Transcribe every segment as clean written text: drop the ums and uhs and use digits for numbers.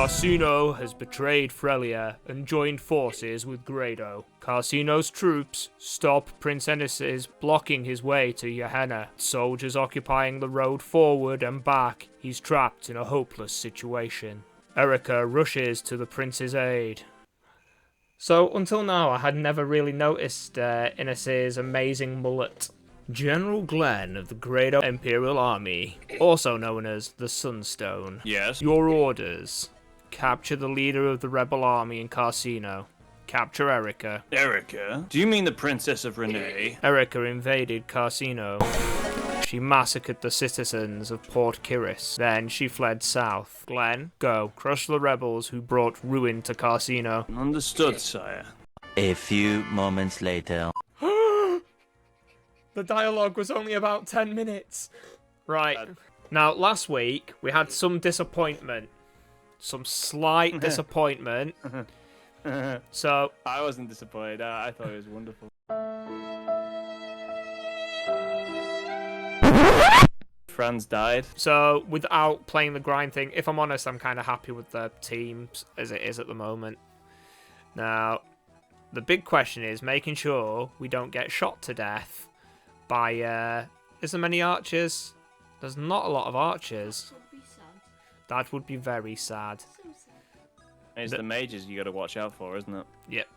Carcino has betrayed Frelia and joined forces with Grado. Carcino's troops stop Prince Ennis's blocking his way to Gehenna. Soldiers occupying the road forward and back, he's trapped in a hopeless situation. Erica rushes to the prince's aid. So, until now, I had never really noticed Ennis's amazing mullet. General Glenn of the Grado Imperial Army, also known as the Sunstone. Yes? Your orders. Capture the leader of the rebel army in Carcino. Capture Erica. Erica? Do you mean the Princess of Renee? Erica invaded Carcino. She massacred the citizens of Port Kiris. Then she fled south. Glenn, go. Crush the rebels who brought ruin to Carcino. Understood, sire. A few moments later. The dialogue was only about 10 minutes. Right. Now, last week, we had some disappointment. Some slight disappointment. So... I wasn't disappointed. I thought it was wonderful. Franz died. So, without playing the grind thing, if I'm honest, I'm kind of happy with the teams as it is at the moment. Now, the big question is making sure we don't get shot to death by, is there many archers? There's not a lot of archers. That would be sad. That would be very sad. So sad. It's the mages you gotta watch out for, isn't it? Yep.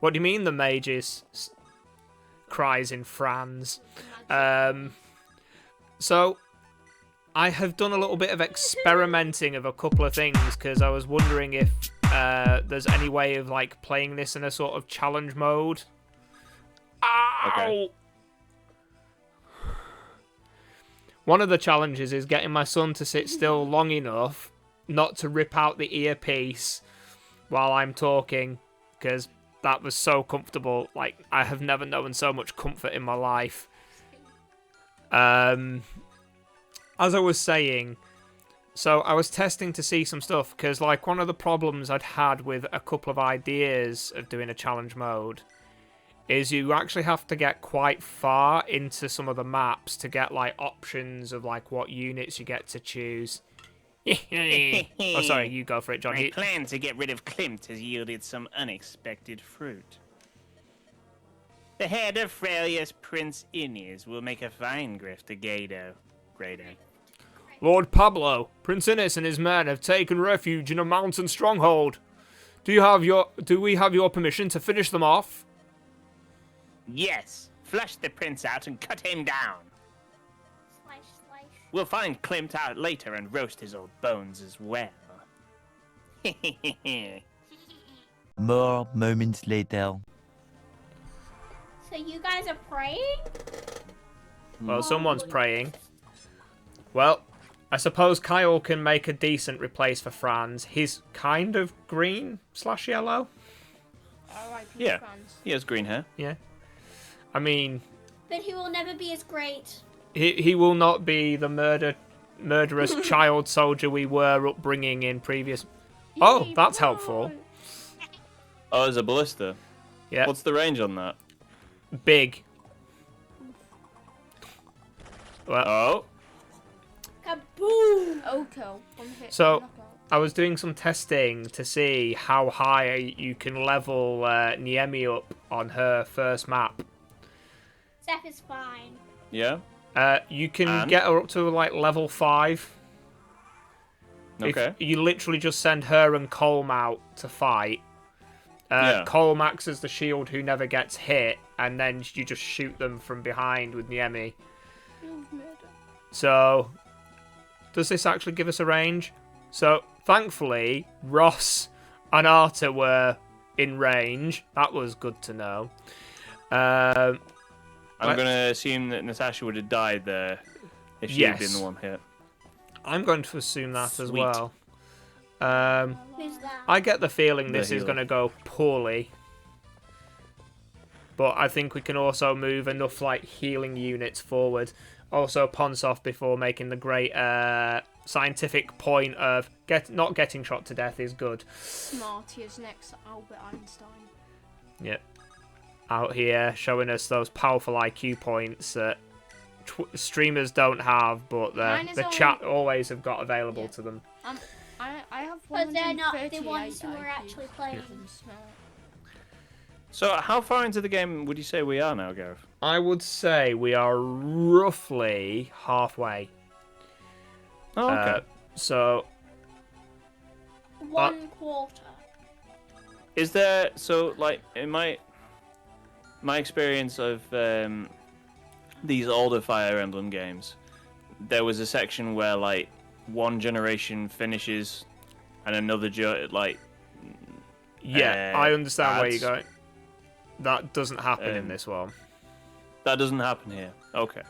What do you mean the mages? Cries in Franz. So, I have done a little bit of experimenting of a couple of things because I was wondering if there's any way of like playing this in a sort of challenge mode. Ow! Okay. One of the challenges is getting my son to sit still long enough not to rip out the earpiece while I'm talking, because that was so comfortable. Like, I have never known so much comfort in my life. As I was saying, so I was testing to see some stuff, because like one of the problems I'd had with a couple of ideas of doing a challenge mode is you actually have to get quite far into some of the maps to get like options of like what units you get to choose. Oh, sorry, you go for it, John. My plan to get rid of Klimt has yielded some unexpected fruit. The head of Frelia's Prince Innes will make a fine grift to Grado. Lord Pablo, Prince Innes and his men have taken refuge in a mountain stronghold. Do we have your permission to finish them off? Yes, flush the prince out and cut him down. Slice, slice. We'll find Klimt out later and roast his old bones as well. More moments later. So you guys are praying? Well, someone's praying. Well, I suppose Kyle can make a decent replace for Franz. He's kind of green/yellow. R.I.P. Yeah. Franz. He has green hair. Yeah. I mean, But he will never be as great. he will not be the murderous child soldier we were upbringing in previous... Oh, Yay, that's boy. helpful. Oh, there's a ballista. Yeah, What's the range on that? big. Well, Oh. Kaboom! Okay. One hit. So- knockout. I was doing some testing to see how high you can level Niemi up on her first map. Seth is fine. Yeah? You can And? get her up to like level 5. Okay. If you literally just send her and Colm out to fight. Yeah. Colm acts as the shield who never gets hit, and then you just shoot them from behind with Niemi. So, does this actually give us a range? So, thankfully, Ross and Arta were in range. That was good to know. I'm going to assume that Natasha would have died there if she had been Yes. the one hit. I'm going to assume that as Sweet. well. Who's that? I get the feeling The this is healer. going to go poorly. But I think we can also move enough like healing units forward. Also, Ponsov, before making the great scientific point of not getting shot to death is good. Smarty is next to Albert Einstein. Yep. Out here showing us those powerful IQ points that streamers don't have, but Mine is the only- chat always have got available Yeah. to them. I have Because they're not the 138 ones who are IQ. actually playing. So, how far into the game would you say we are now, Gareth? I would say we are roughly halfway. Oh, okay. So, 1/4. Is there like in my experience of these older Fire Emblem games, there was a section where like one generation finishes and another yeah, I understand where you're adds. going. That doesn't happen in Um, this one. That doesn't happen here. Okay.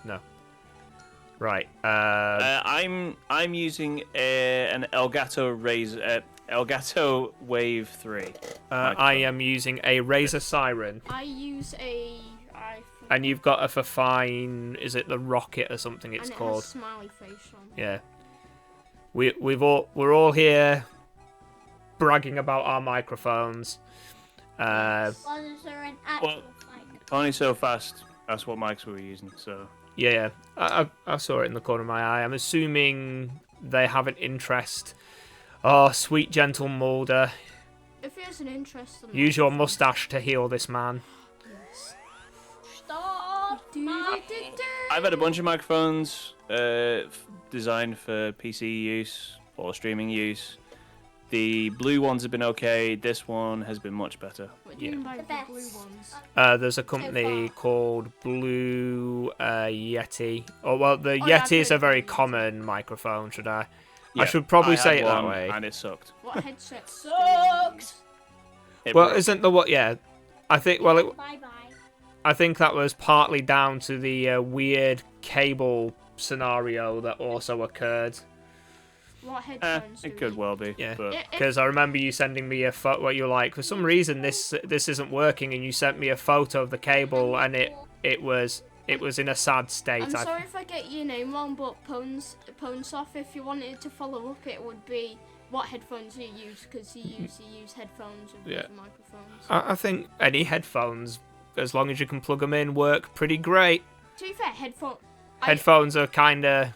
Right. I'm using an Elgato Wave 3. I am using a Razor Siren, I use a. and you've got a Fafine. Is it the Rocket or something? It's and it called. has smiley face on. Yeah. We're all here bragging about our microphones. Others are an actual fight. Only so fast. That's what mics we were using. So Yeah, I saw it in the corner of my eye. I'm assuming they have an interest. Oh, sweet gentle Mulder, If he has an interest in use your mustache to heal this man. Yes. Stop! I've had a bunch of microphones designed for PC use or streaming use. The blue ones have been okay. This one has been much better. What do you mean by The the blue best. ones? There's a company called Blue Yeti. Oh well, the yeah, Yeti is a I've very heard of common microphone. Should I? Yeah, I should probably had say it that one way. and it sucked. What headset? Sucks! It Well, broke. isn't the what? Yeah, I think. Well, Bye bye. I think that was partly down to the weird cable scenario that also occurred. What headphones? It do could you- well be. Yeah. But Because I remember you sending me a photo where you were like, for some reason this isn't working, and you sent me a photo of the cable, and it was in a sad state. I'm sorry if I get your name wrong, but Ponesoft, if you wanted to follow up, it would be what headphones you use, because you usually use headphones and Yeah. microphones. I think any headphones, as long as you can plug them in, work pretty great. To be fair, Headphones are kind of...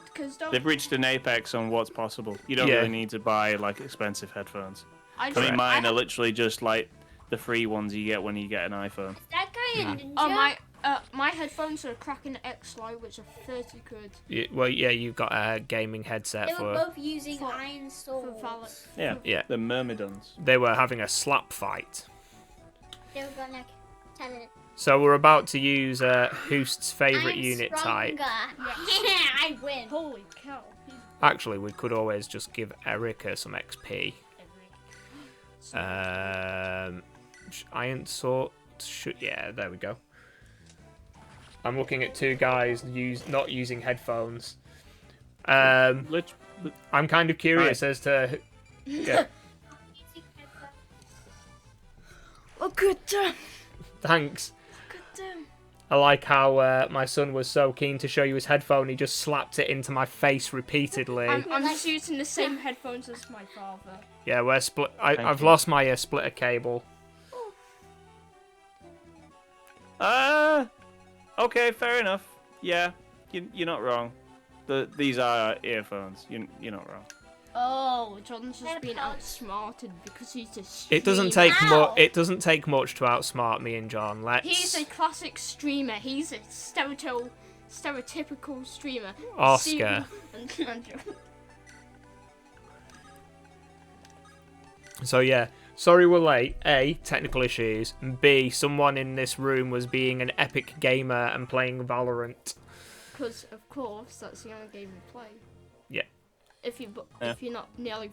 because don't they've reached an apex on what's possible. You don't Yeah. really need to buy like expensive headphones. I I just, mean, mine are literally just like the free ones you get when you get an iPhone. That guy a ninja? Oh my headphones are a Kraken X Lite, which are 30 quid. Well, yeah, you've got a gaming headset They were for... both using iron For Valor. swords. Yeah, Yeah. the Myrmidons. They were having a slap fight. They were gonna tell it. So we're about to use Hoost's favourite I'm unit type. stronger. I win. Holy cow! Actually, we could always just give Erica some XP. Iron Sword. Yeah, there we go. I'm looking at two guys not using headphones. I'm kind of curious as to. Yeah, Look at them! thanks. Look at them! I like how my son was so keen to show you his headphone, he just slapped it into my face repeatedly. I'm just using the same headphones as my father. Yeah, we're split. I've you. lost my splitter cable. Okay, fair enough. Yeah, you're not wrong. These are earphones. You're not wrong. Oh, John's just been outsmarted because he's a streamer. It doesn't take Ow! It doesn't take much to outsmart me and John. He's a classic streamer. He's a stereotypical streamer. Oscar. So yeah, sorry we're late. A, technical issues. And B, someone in this room was being an epic gamer and playing Valorant. Because of course that's the only game we play. Yeah. If you're not nearly,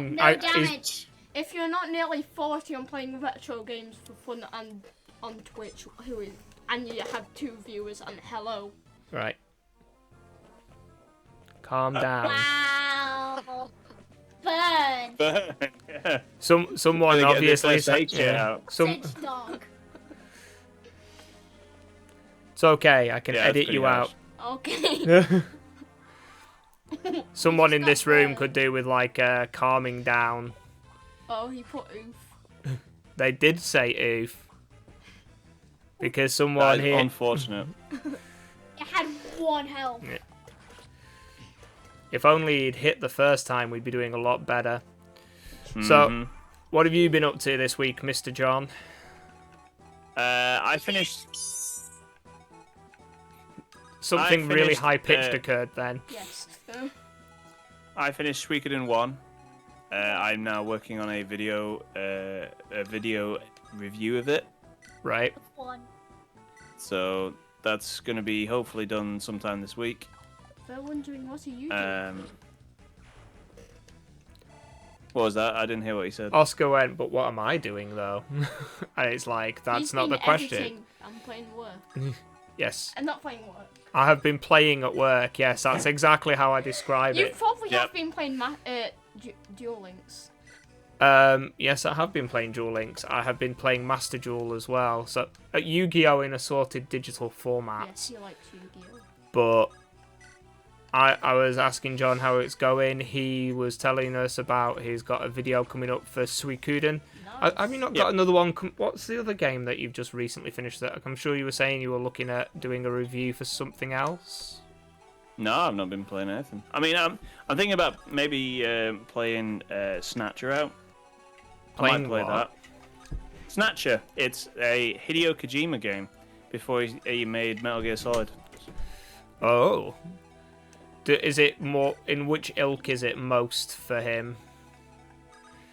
No damage. if you're not nearly 40 on playing retro games for fun and on Twitch, and you have 2 viewers and hello. Right. Calm down. Wow. Burn. Someone Gonna get this obviously SH out. Six dog. It's okay. I can Yeah, that's edit pretty you harsh. out. Okay. Someone in this room burned. could do with like calming down. Oh, he put oof. They did say oof. Because That someone is here. unfortunate. It had 1 health. Yeah. If only he'd hit the first time, we'd be doing a lot better. Mm-hmm. So, what have you been up to this week, Mr. John? I finished. Something really finished, high-pitched occurred then. Yes. I finished Suikoden 1. I'm now working on a video review of it. Right. So that's going to be hopefully done sometime this week. They're wondering, what are you doing? What was that? I didn't hear what you said. Oscar went, but what am I doing, though? And it's like, that's He's not been the question. editing and playing work. Yes. And not playing work. I have been playing at work, yes, that's exactly how I describe You it. probably Yep. have been playing Duel Links. Yes, I have been playing Duel Links. I have been playing Master Duel as well. So, Yu-Gi-Oh! In assorted digital formats. Yes, he likes Yu-Gi-Oh! But I was asking John how it's going. He was telling us about he's got a video coming up for Suikoden. Nice. Have you not got another one? What's the other game that you've just recently finished? That I'm sure you were saying you were looking at doing a review for something else. No, I've not been playing anything. I mean, I'm thinking about maybe playing Snatcher out. I Playing might play what? that. Snatcher. It's a Hideo Kojima game before he made Metal Gear Solid. Oh. Is it more... In which ilk is it most for him?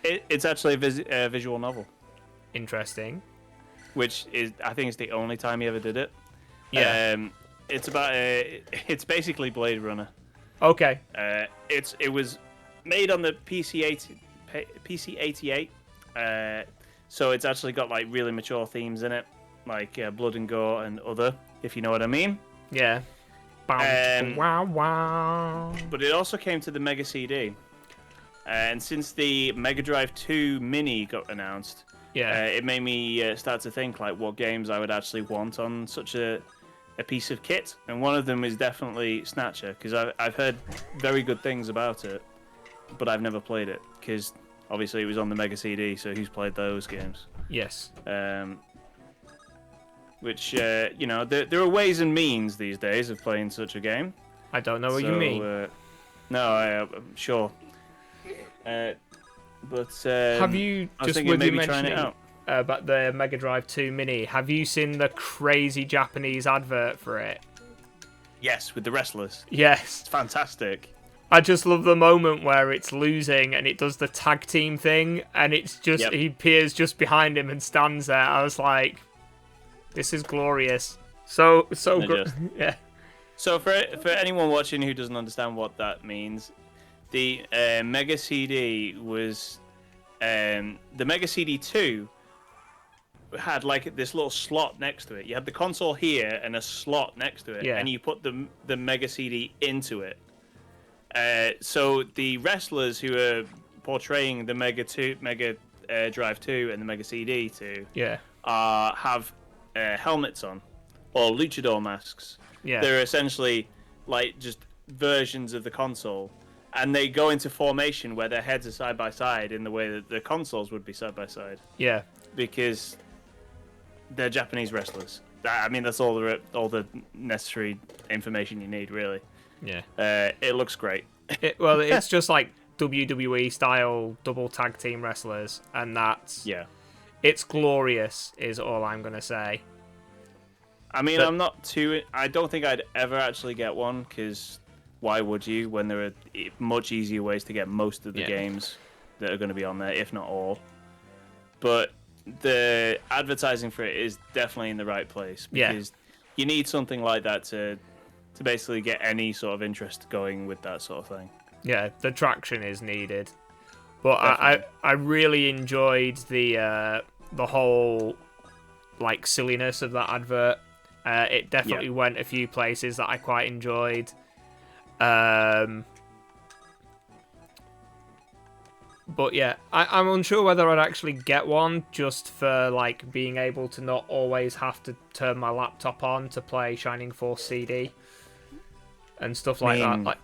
It's actually a visual novel, Interesting. which is I think it's the only time he ever did it. Yeah. It's about it's basically Blade Runner. Okay. It was made on the PC-88, so it's actually got like really mature themes in it, like blood and gore and other, if you know what I mean. Yeah. Wow, wow. But it also came to the Mega CD, and since the Mega Drive 2 Mini got announced, Yeah. it made me start to think like what games I would actually want on such a piece of kit, and one of them is definitely Snatcher, because I've heard very good things about it, but I've never played it because obviously it was on the Mega CD. So who's played those games? Yes. Which you know, there are ways and means these days of playing such a game. I don't know what you mean. No, I'm sure. But Have you, I was just thinking with you maybe trying it mentioning out. about the Mega Drive 2 Mini, have you seen the crazy Japanese advert for it? Yes, with the wrestlers. Yes. It's fantastic. I just love the moment where it's losing and it does the tag team thing, and it's just, Yep. he appears just behind him and stands there. I was like, this is glorious. So good. Just- Yeah. So for anyone watching who doesn't understand what that means, the Mega CD was the Mega CD 2 had like this little slot next to it. You had the console here and a slot next to it, Yeah. and you put the Mega CD into it. So the wrestlers who are portraying the Mega Drive 2 and the Mega CD 2 Yeah. have helmets on, or luchador masks. Yeah. They're essentially like just versions of the console, and they go into formation where their heads are side by side in the way that the consoles would be side by side, Yeah. because they're Japanese wrestlers. I mean, that's all the necessary information you need, really. Yeah. It looks great. Well, it's just like WWE style double tag team wrestlers, and that's Yeah. it's glorious, is all I'm gonna say. I mean, But- I'm not too. I don't think I'd ever actually get one, because why would you, when there are much easier ways to get most of the Yeah. games that are going to be on there, if not all. But the advertising for it is definitely in the right place, Yeah. because you need something like that to basically get any sort of interest going with that sort of thing. Yeah, the traction is needed. But Definitely. I really enjoyed the whole like silliness of that advert. It definitely went a few places that I quite enjoyed. But yeah, I'm unsure whether I'd actually get one, just for like being able to not always have to turn my laptop on to play Shining Force CD and stuff like that. mean, Like,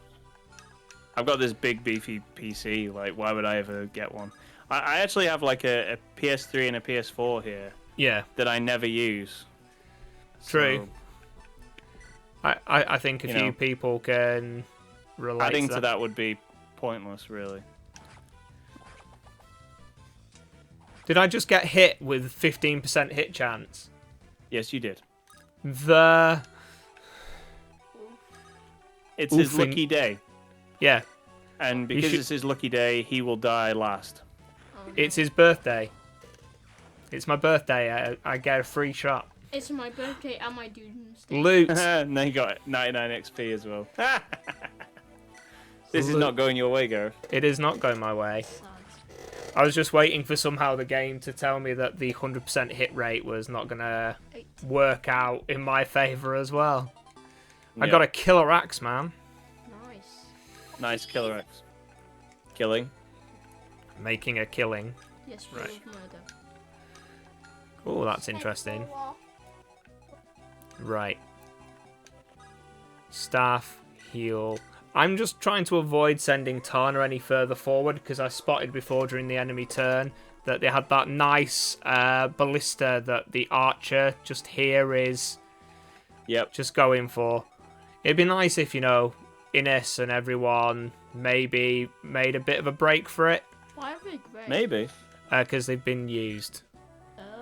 I've got this big beefy PC. Like, why would I ever get one? I actually have like a PS3 and a PS4 here yeah, that I never use. True. So, I think a You few know. people can relates. Adding to that would be pointless, really. Did I just get hit with 15% hit chance? Yes, you did. The... It's his Oofing. lucky day. Yeah, And because should- it's his lucky day, he will die last. Oh, no. it's his birthday. It's my birthday. I get a free shot. It's my birthday and my doomsday. Loot. And then you got 99 XP as well. This is Loot. not going your way, Gareth. It is not going my way. Sad. I was just waiting for somehow the game to tell me that the 100% hit rate was not going to work out in my favour as well. I got a killer axe, man. Nice. Nice killer X. Killing. Making a killing. Yes, Right. right. Murder. Oh, that's interesting. Right. Staff, heal. I'm just trying to avoid sending Tana any further forward because I spotted before during the enemy turn that they had that nice ballista that the archer just here is Yep. just going for. It'd be nice if, Innes and everyone maybe made a bit of a break for it Why are they grey? Maybe. because they've been used.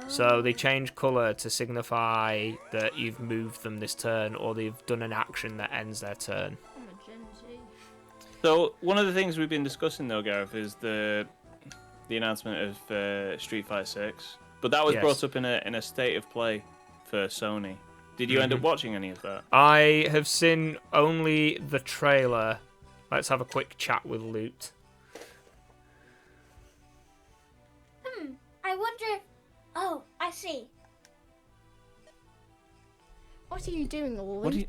So they change colour to signify that you've moved them this turn or they've done an action that ends their turn. I'm a Gen Z. So one of the things we've been discussing though, Gareth, is the announcement of Street Fighter 6. But that was Yes. brought up in a state of play for Sony. Did you end up watching any of that? I have seen only the trailer. Let's have a quick chat with Loot. I wonder. Oh, I see. What are you doing, Loot? What do you-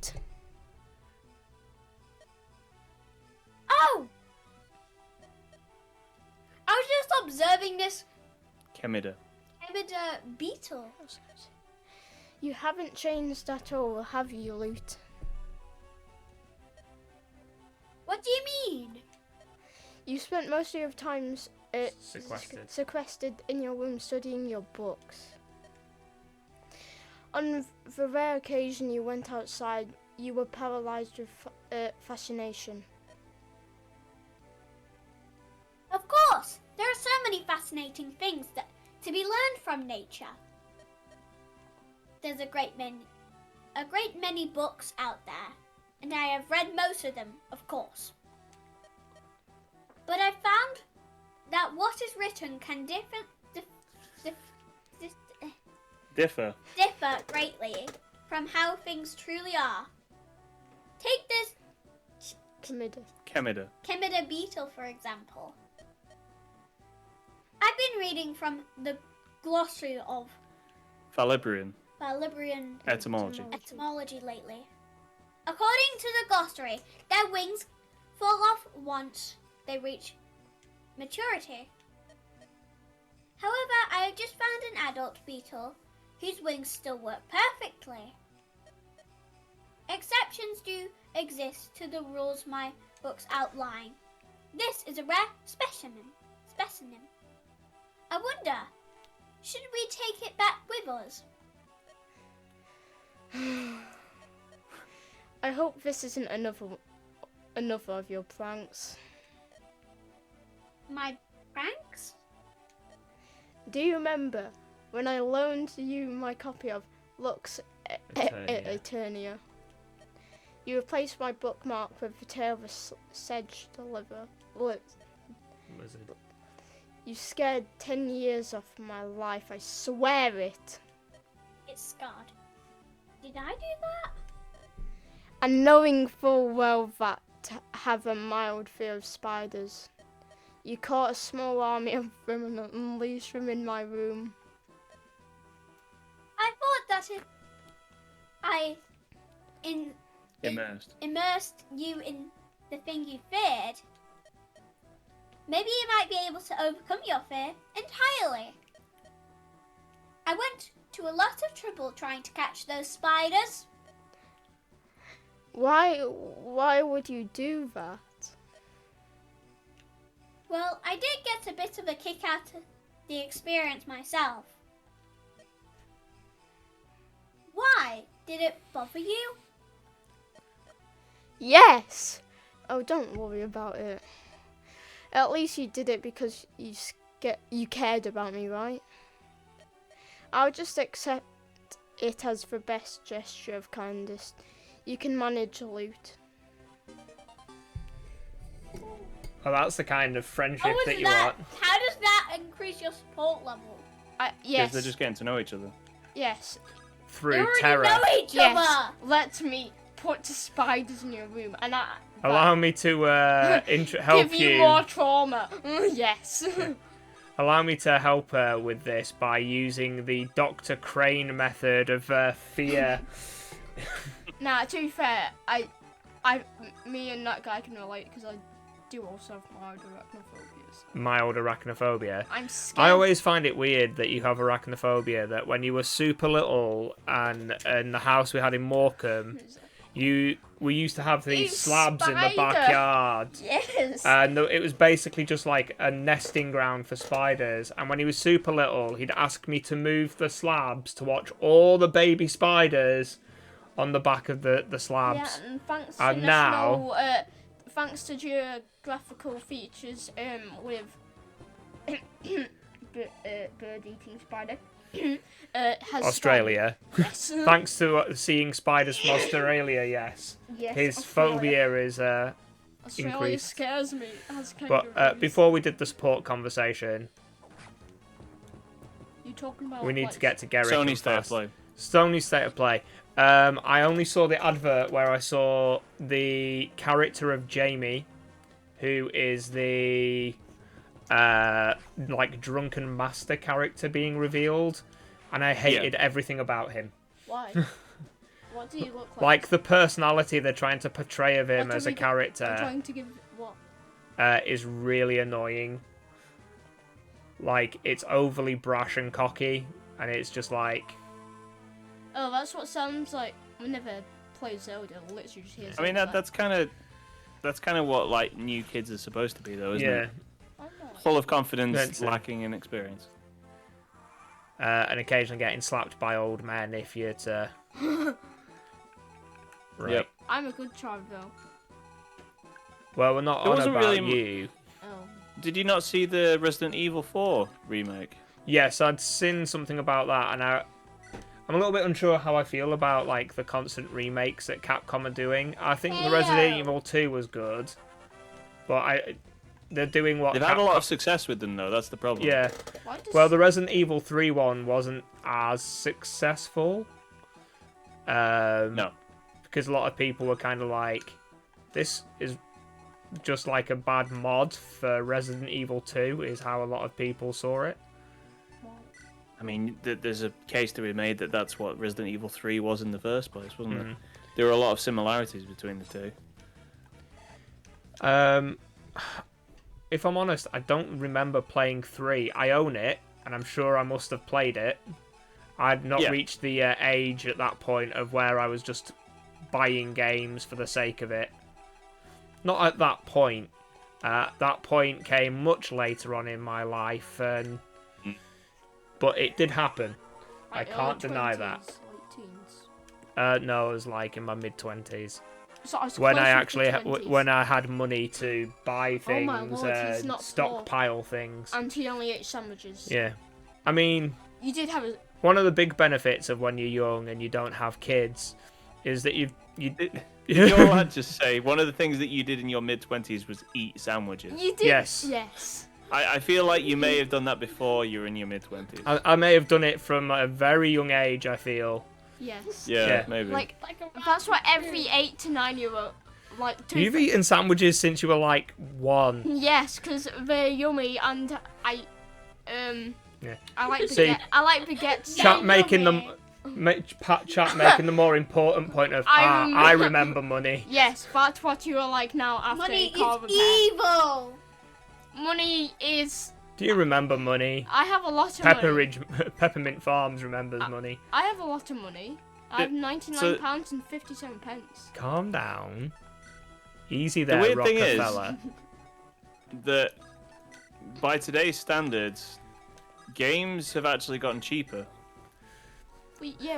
Oh! I was just observing this Kemida. beetle. You haven't changed at all, have you, Loot? What do you mean? You spent most of your time Sequestered. sequestered in your room studying your books. On the rare occasion you went outside, you were paralyzed with fascination. Of course, there are so many fascinating things to be learned from nature. There's a great many books out there, and I have read most of them, of course. But I found that what is written can Differ. differ greatly from how things truly are. Take this Kemida. Kemida. beetle, for example. I've been reading from the glossary of Falibrian. Liberian Etymology. lately. According to the glossary, their wings fall off once they reach maturity. However, I have just found an adult beetle whose wings still work perfectly. Exceptions do exist to the rules my books outline. This is a rare specimen. I wonder, should we take it back with us? I hope this isn't another of your pranks. My pranks? Do you remember when I loaned you my copy of Lux Eternia? You replaced my bookmark with the tale of a sedge deliver. Wizard. You scared 10 years off my life, I swear it. It's scarred. Did I do that? And knowing full well that have a mild fear of spiders, you caught a small army of them and unleashed them in my room. I thought that if I immersed you in the thing you feared, maybe you might be able to overcome your fear entirely. I went to a lot of trouble trying to catch those spiders. Why would you do that? Well, I did get a bit of a kick out of the experience myself. Why? Did it bother you? Yes! Oh, don't worry about it. At least you did it because you cared about me, right? I'll just accept it as the best gesture of kindness. You can manage loot. Well, that's the kind of friendship How that is you that? want. How does that increase your support level? Because Yes. they're just getting to know each other. Yes. You Through already terror. know each Yes. other. Let me put spiders in your room and Allow me to help give you more trauma. Yes. Allow me to help her with this by using the Dr. Crane method of fear. Nah, to be fair, me and that guy can relate because I do also have mild arachnophobias. Mild arachnophobia. I'm scared. I always find it weird that you have arachnophobia, that when you were super little and in the house we had in Morecambe, we used to have these slabs in the spider. backyard. Yes. And it was basically just like a nesting ground for spiders. And when he was super little, he'd ask me to move the slabs to watch all the baby spiders on the back of the slabs. Yeah, and thanks to And national, thanks to geographical features with bird eating spider. Has Australia. Yes. Thanks to seeing spiders from Australia, yes. Yes, His Australia. phobia is Australia increased. scares me. As But before we did the support conversation, you talking about we need like, to get to Garrick. Sony and State of fast. Play. Sony State of Play. I only saw the advert where I saw the character of Jamie, who is the like drunken master character being revealed, and I hated everything about him. Why? What do you look like? Like the personality they're trying to portray of him What as are a we character trying to give what? is really annoying. Like, it's overly brash and cocky, and it's just like... Oh, that's what sounds like whenever I play Zelda. Literally just hears. I mean, that's kind of what like new kids are supposed to be, though, isn't Yeah. it? Full of confidence, That's it. lacking in experience. And occasionally getting slapped by old men if you're to... Right. Yep. I'm a good child though. Well, we're not It on wasn't about really- you. Oh. Did you not see the Resident Evil 4 remake? Yes, I'd seen something about that, and I'm a little bit unsure how I feel about like the constant remakes that Capcom are doing. I think the Resident Evil 2 was good, but they're doing what They've had a lot of success with them, though. That's the problem. Yeah. Why does Well, the Resident Evil 3 one wasn't as successful. No. Because a lot of people were kind of like, this is just like a bad mod for Resident Evil 2, is how a lot of people saw it. I mean, there's a case to be made that that's what Resident Evil 3 was in the first place, wasn't Mm. it? There were a lot of similarities between the two. If I'm honest, I don't remember playing 3. I own it, and I'm sure I must have played it. I'd not reached the age at that point of where I was just buying games for the sake of it. Not at that point. That point came much later on in my life, but it did happen. I can't deny that. Late teens. No, I was like in my mid-20s. So I was When I closer to actually 20s. when I had money to buy Oh my things, lord, he's not stockpile things. And he only ate sandwiches. Yeah, I mean, You did have a. one of the big benefits of when you're young and you don't have kids is that you You all had to say one of the things that you did in your mid-20s was eat sandwiches. You did. Yes. Yes. I feel like you may have done that before you were in your mid-20s. I may have done it from a very young age, I feel. Yes. Yeah. Maybe. Like that's what every 8 to 9 year old like. To You've eaten sandwiches since you were like 1. Yes, because they're yummy and I Yeah. I like See, baguette. I like baguettes. Chat making them... Chat making the more important point of, I remember money. Yes, that's what you are like now after Money a car is repair. evil. Money is. Do you remember money? I have a lot of money. Peppermint Farms remembers money. I have a lot of money. I have £99 and 57 pence. Calm down. Easy The there, weird thing is- Rockefeller. that by today's standards, games have actually gotten cheaper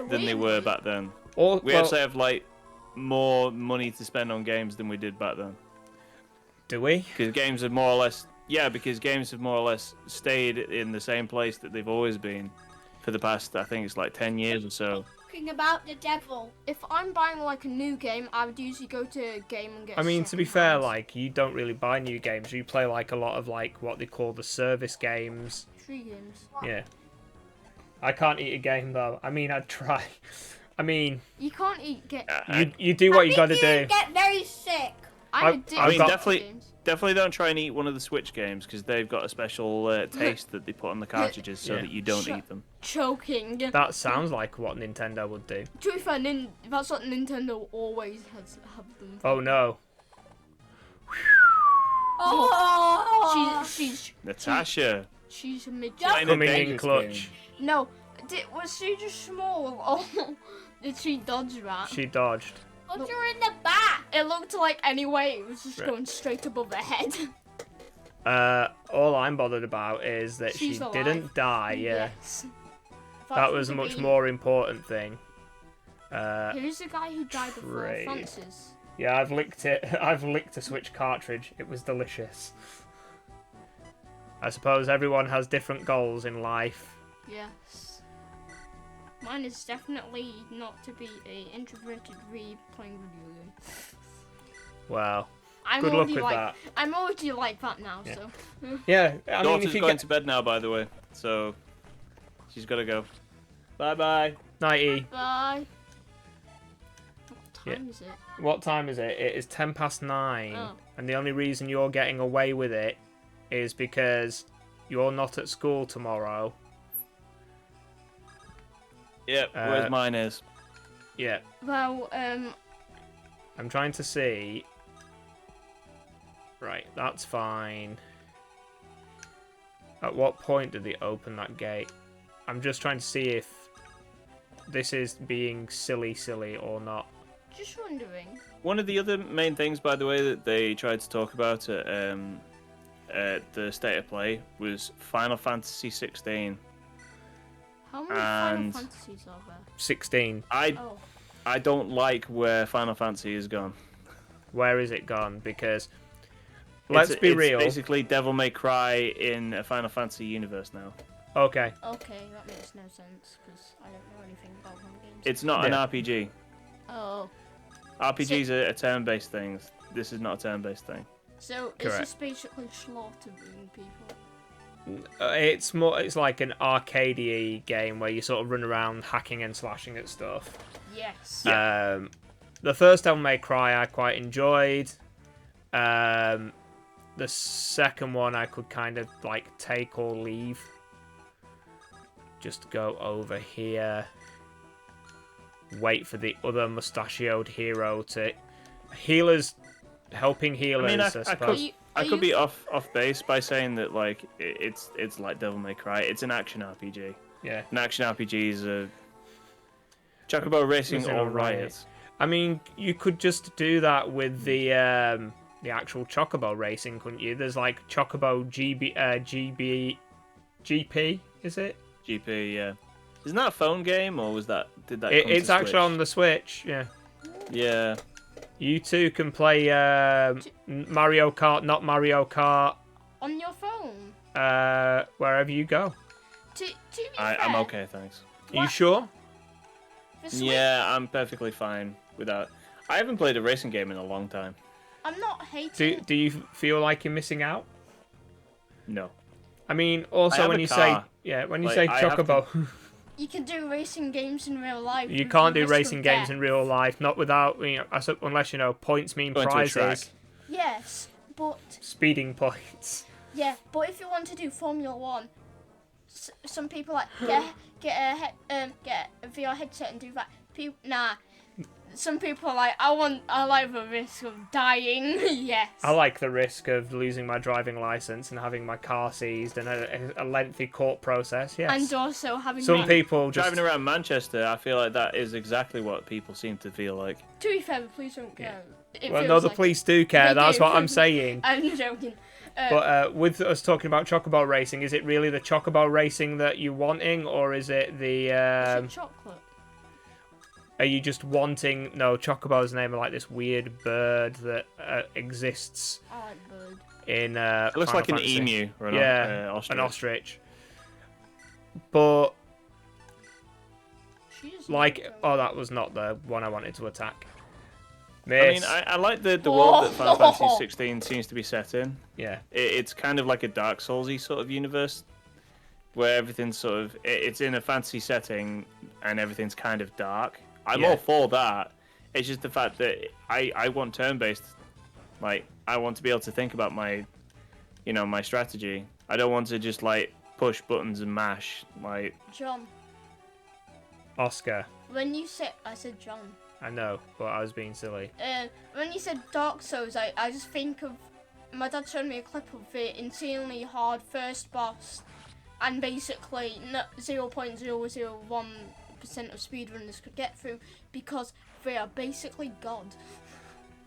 than they were back then. We actually have like more money to spend on games than we did back then. Do we? Because games have more or less, stayed in the same place that they've always been for the past, I think it's like 10 years or so. Talking about the devil. If I'm buying like a new game, I would usually go to a game and get. I mean, to be fair, second-hand. like, you don't really buy new games. You play like a lot of like what they call the service games. Free games. Yeah. I can't eat a game though. I mean, I'd try. I mean, You can't get. you do what you got to You do. get very sick. I'm I've addicted I mean, got- to definitely, games. definitely don't try and eat one of the Switch games because they've got a special taste that they put on the cartridges so Yeah. that you don't Shut- eat them. Choking. That sounds like what Nintendo would do. To be fair, that's what Nintendo always has have them. For. Oh no. Oh. She's Natasha. she's a midget. Playing a Coming in dangerous clutch. game. No, was she just small? Oh, did she dodge that? She dodged. Put her in the back. It looked like anyway it was just Right. going straight above her head. All I'm bothered about is that She's she alive. didn't die. Yeah, Yes. that was a much more important thing. Who's the guy who died before Trade. Francis? Yeah, I've licked it. I've licked a Switch cartridge. It was delicious. I suppose everyone has different goals in life. Yes. Mine is definitely not to be a introverted playing video game. Well, I'm good luck already with like that. I'm already like that now, Yeah. so Yeah, I mean, Daughter's if you going get to bed now, by the way, so she's got to go. Bye-bye. nighty. bye. What Yeah. time is it? What time is it? It is 9:10, Oh. and the only reason you're getting away with it is because you're not at school tomorrow. Yep, where's mine is. Yeah, Well, I'm trying to see. Right, that's fine. At what point did they open that gate? I'm just trying to see if this is being silly or not. just wondering. One of the other main things, by the way, that they tried to talk about at the State of Play was Final Fantasy 16. How many Final And- Fantasies are there? 16. Oh, I don't like where Final Fantasy has gone. Where is it gone? Because let's be it's real. basically Devil May Cry in a Final Fantasy universe now. Okay. okay, that makes no sense because I don't know anything about home games. It's not an Yeah. RPG. Oh, RPGs are a turn-based thing. This is not a turn-based thing. so Correct. it's just basically slaughtering people. It's more. It's like an arcadey game where you sort of run around hacking and slashing at stuff. Yes. The first Devil May Cry I quite enjoyed. The second one I could kind of like take or leave. Just go over here. Wait for the other mustachioed hero to helping healers. I mean, I suppose. I could be off base by saying that like it's like Devil May Cry. It's an action RPG. Yeah. An action RPGs are Chocobo Racing Is it or alright? Riot. I mean, you could just do that with the actual Chocobo racing, couldn't you? There's like Chocobo GP, is it? GP, yeah. Isn't that a phone game or was that did that? come It's to actually Switch? on the Switch. Yeah. Yeah. You two can play Mario Kart, not Mario Kart, On your phone. wherever you go. To be I'm fair, okay, thanks. Are you What? sure? for Switch, Yeah, I'm perfectly fine without. I haven't played a racing game in a long time. I'm not hating. Do you feel like you're missing out? No. I mean, I also have when a you car. say when you Like, say I have to- Chocobo, You can do racing games in real life. you with can't the do risk racing of games death. in real life, not without unless points mean Going to a track. prizes, Yes, but speeding points. yeah, but if you want to do Formula One, some people like get a VR headset and do that. Nah, some people are like I like the risk of dying. Yes. I like the risk of losing my driving license and having my car seized and a lengthy court process. Yes. And also having Some people just Driving around Manchester, I feel like that is exactly what people seem to feel like. To be fair, the police don't care. It well, no, feels the like police do care. They That's do. what I'm saying. I'm joking. But with us talking about Chocobo racing, is it really the Chocobo racing that you're wanting, or is it the? Is it chocolate? Are you just wanting... No, Chocobo's name are like this weird bird that exists I like bird. in It looks Final like an Fantasy. emu or an ostrich. An ostrich. But, She's like... not Oh, that was not the one I wanted to attack. I mean, Miss. I like the world that Final Fantasy 16 seems to be set in. Yeah. It's kind of like a Dark Souls-y sort of universe, where everything's sort of... It's in a fantasy setting, and everything's kind of dark. I'm all for that. It's just the fact that I want turn-based. Like, I want to be able to think about my, my strategy. I don't want to just, like, push buttons and mash. Like, John. Oscar. When you said, I said John. I know, but I was being silly. When you said Dark Souls, I just think of my dad showed me a clip of the insanely hard first boss, and basically 0.001% of speedrunners could get through because they are basically God.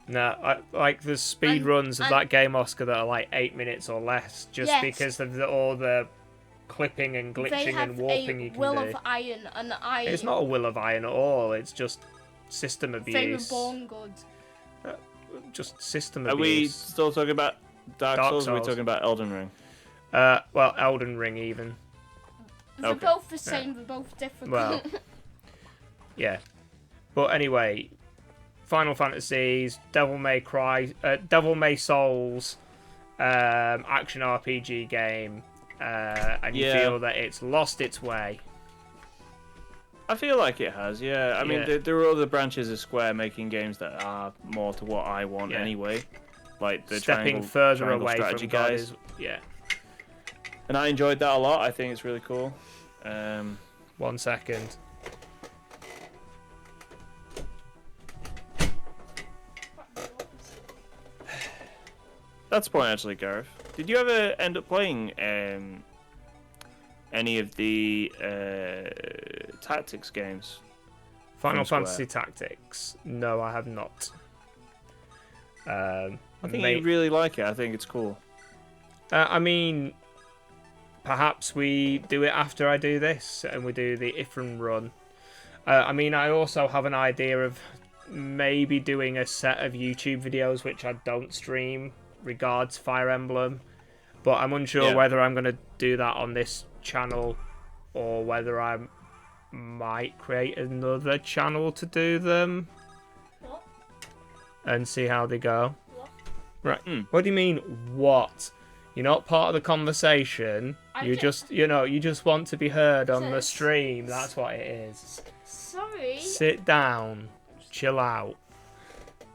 No, like the speed runs of that game, Oscar, that are like 8 minutes or less, just because of all the clipping and glitching and warping you can do. Will of Iron, and It's not a will of iron at all. It's just system abuse. They were born good. Just system are abuse. we still talking about Dark Souls, or are we talking about Elden Ring? Well, Elden Ring even. They're both the same, they're both different. Well, yeah. But anyway, Final Fantasies, Devil May Souls, action RPG game, and you feel that it's lost its way. I feel like it has, yeah. I mean, there are other branches of Square making games that are more to what I want anyway. Like the stepping further triangle away strategy from guys. Yeah. And I enjoyed that a lot. I think it's really cool. 1 second. That's the point, actually, Gareth. Did you ever end up playing any of the tactics games? Final Fantasy Tactics? No, I have not. I think you really like it. I think it's cool. I mean, perhaps we do it after I do this, and we do the Ifrin run. I mean, I also have an idea of maybe doing a set of YouTube videos which I don't stream regards Fire Emblem, but I'm unsure whether I'm going to do that on this channel or whether I might create another channel to do them. What? And see how they go. What? Right. What do you mean, what? You're not part of the conversation. You just want to be heard on the stream. That's what it is. Sorry. Sit down. Chill out.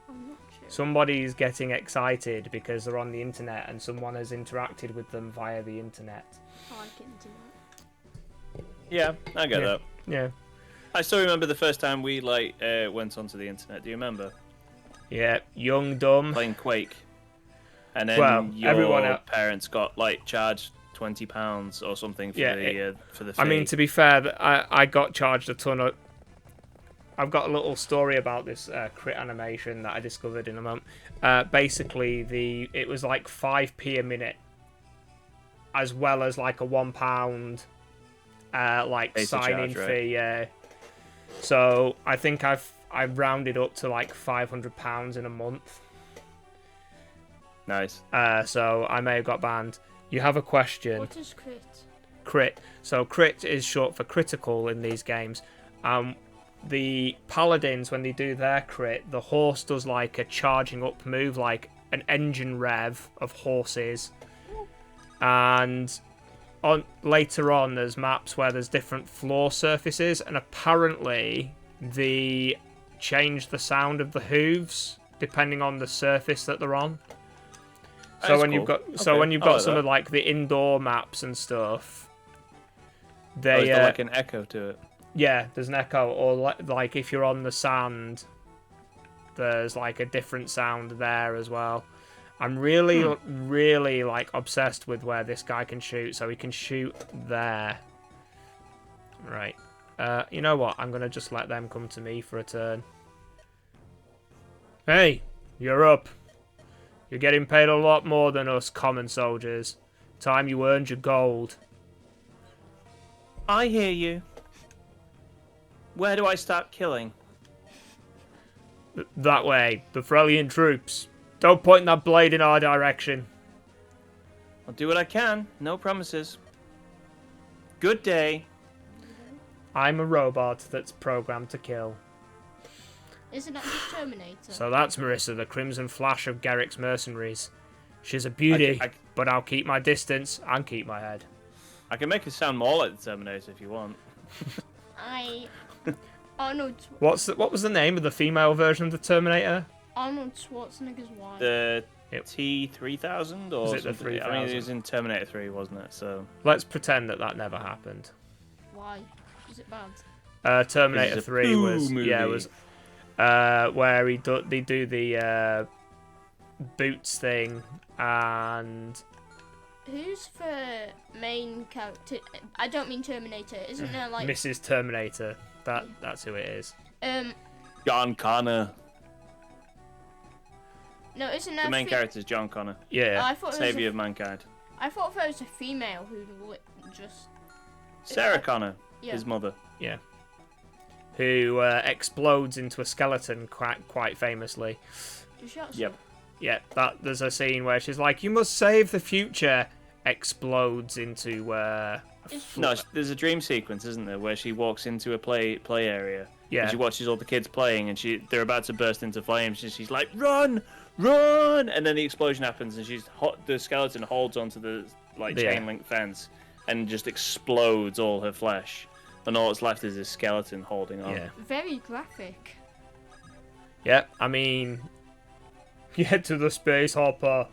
I'm not sure. Somebody's getting excited because they're on the internet and someone has interacted with them via the internet. I like internet. Yeah, I get that. Yeah. I still remember the first time we went onto the internet. Do you remember? Yeah, young, dumb. Playing Quake. And then everyone parents got charged £20 or something for the fee. I mean, to be fair, I got charged a ton of. I've got a little story about this crit animation that I discovered in a moment. Basically, it was like 5p a minute, as well as like a £1 sign-in fee. Yeah. So I think I've rounded up to like £500 in a month. Nice. So I may have got banned. You have a question. What is crit? Crit. So crit is short for critical in these games. The paladins, when they do their crit, the horse does like a charging up move, like an engine rev of horses. And later on, there's maps where there's different floor surfaces, and apparently they change the sound of the hooves depending on the surface that they're on. So when you've got some of like the indoor maps and stuff, is there like an echo to it? Yeah, there's an echo, or like if you're on the sand, there's like a different sound there as well. I'm really like obsessed with where this guy can shoot, so he can shoot there. Right. You know what? I'm gonna just let them come to me for a turn. Hey, you're up. You're getting paid a lot more than us common soldiers. Time you earned your gold. I hear you. Where do I start killing? That way, the Freljord troops. Don't point that blade in our direction. I'll do what I can. No promises. Good day. I'm a robot that's programmed to kill. Isn't that the Terminator? So that's Marissa, the Crimson Flash of Garrick's mercenaries. She's a beauty, but I'll keep my distance and keep my head. I can make it sound more like the Terminator if you want. Arnold. What was the name of the female version of the Terminator? Arnold Schwarzenegger's wife. The T-3000 or Was it the something? 3000? I mean, it was in Terminator 3, wasn't it? So Let's pretend that never happened. Why? Was it bad? Terminator This is a 3 was poo movie. where they do the boots thing, and Who's the main character? I don't mean Terminator. Isn't there like Mrs. Terminator. That's who it is. John Connor. No, isn't there The main character is John Connor, Yeah. I thought savior of mankind. I thought there was a female who just Sarah Connor, yeah. his mother. Yeah. Who explodes into a skeleton quite famously. Does she actually? Yep. Yeah, there's a scene where she's like, "You must save the future." Explodes into No, there's a dream sequence, isn't there, where she walks into a play area. Yeah. And she watches all the kids playing, and they're about to burst into flames, and she's like, "Run, run!" And then the explosion happens, and the skeleton holds onto the chain link fence, and just explodes all her flesh, and all that's left is this skeleton holding on. Yeah. Very graphic. Yeah, I mean, get to the space hopper.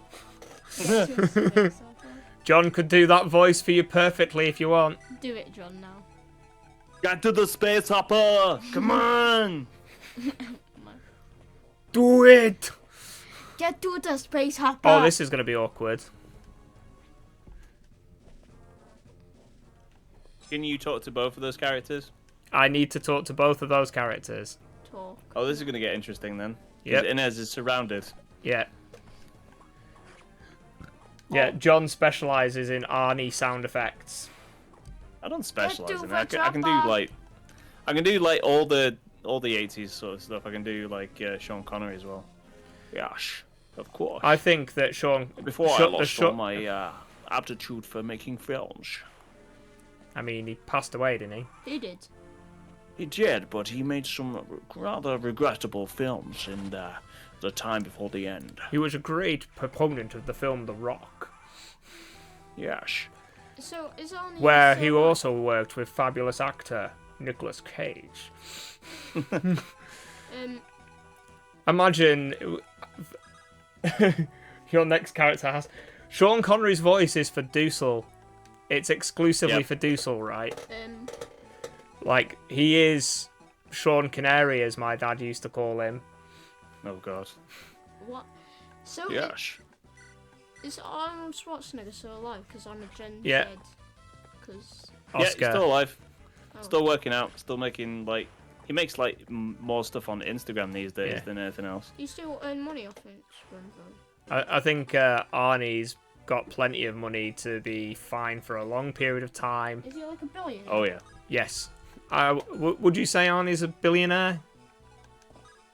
John could do that voice for you perfectly if you want. Do it, John. Now. Get to the space hopper! Come on! Do it! Get to the space hopper. Oh, this is going to be awkward. Can you talk to both of those characters? I need to talk to both of those characters. Talk. Oh, this is going to get interesting then. Yep. Inez is surrounded. Yeah. Yeah, John specializes in Arnie sound effects. I don't specialize to in that. the I can do chopper. all the 80s sort of stuff. I can do like Sean Connery as well. Yes, of course. I think that Sean... Before I Sean- lost all my aptitude for making films. I mean, he passed away, didn't he? He did. He did, but he made some rather regrettable films in the time before the end. He was a great proponent of the film The Rock, Yes. So is Arnie where still he alive? also worked with fabulous actor Nicolas Cage. Imagine your next character has Sean Connery's voice is for Doosel. It's exclusively Yep. for Doosel, right? Like he is Sean Canary, as my dad used to call him. Oh God. What? So Yes. is Arnold Schwarzenegger still alive? Because I'm a Gen Yeah. Z. Because Yeah, he's Oscar. still alive. Oh. Still working out. Still making he makes more stuff on Instagram these days Yeah. than anything else. you still earn money off it. I think Arnie's got plenty of money to be fine for a long period of time. Is he like a billionaire? Oh yeah. Yes. Would you say Arnie's a billionaire?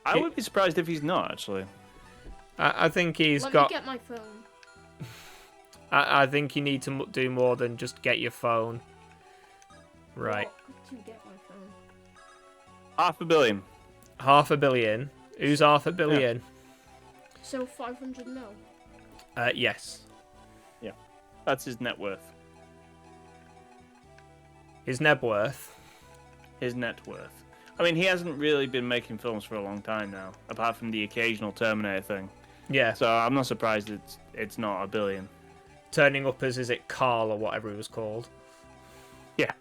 I would be surprised if he's not actually. I think he's Let got. me get my phone. I think you need to do more than just get your phone. Right. What to get my phone? $500 million. $500 million. Who's $500 million? So 500 mil. Yes. That's his net worth. His net worth. His net worth. I mean, he hasn't really been making films for a long time now, apart from the occasional Terminator thing. Yeah. So I'm not surprised it's not $1 billion. Turning up as, is it Carl or whatever he was called? Yeah.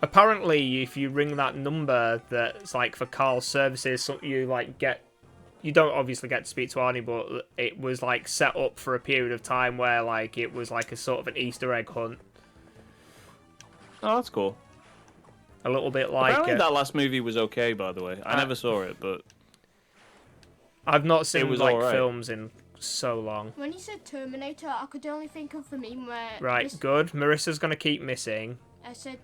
Apparently, if you ring that number that's like for Carl's services, you don't obviously get to speak to Arnie, but it was like set up for a period of time where like it was like a sort of an Easter egg hunt. Oh, that's cool. A little bit like Apparently that last movie was okay, by the way. I never saw it, but I've not seen it was like alright. films in so long. When you said Terminator, I could only think of the meme where Right, good. Marissa's gonna keep missing. I said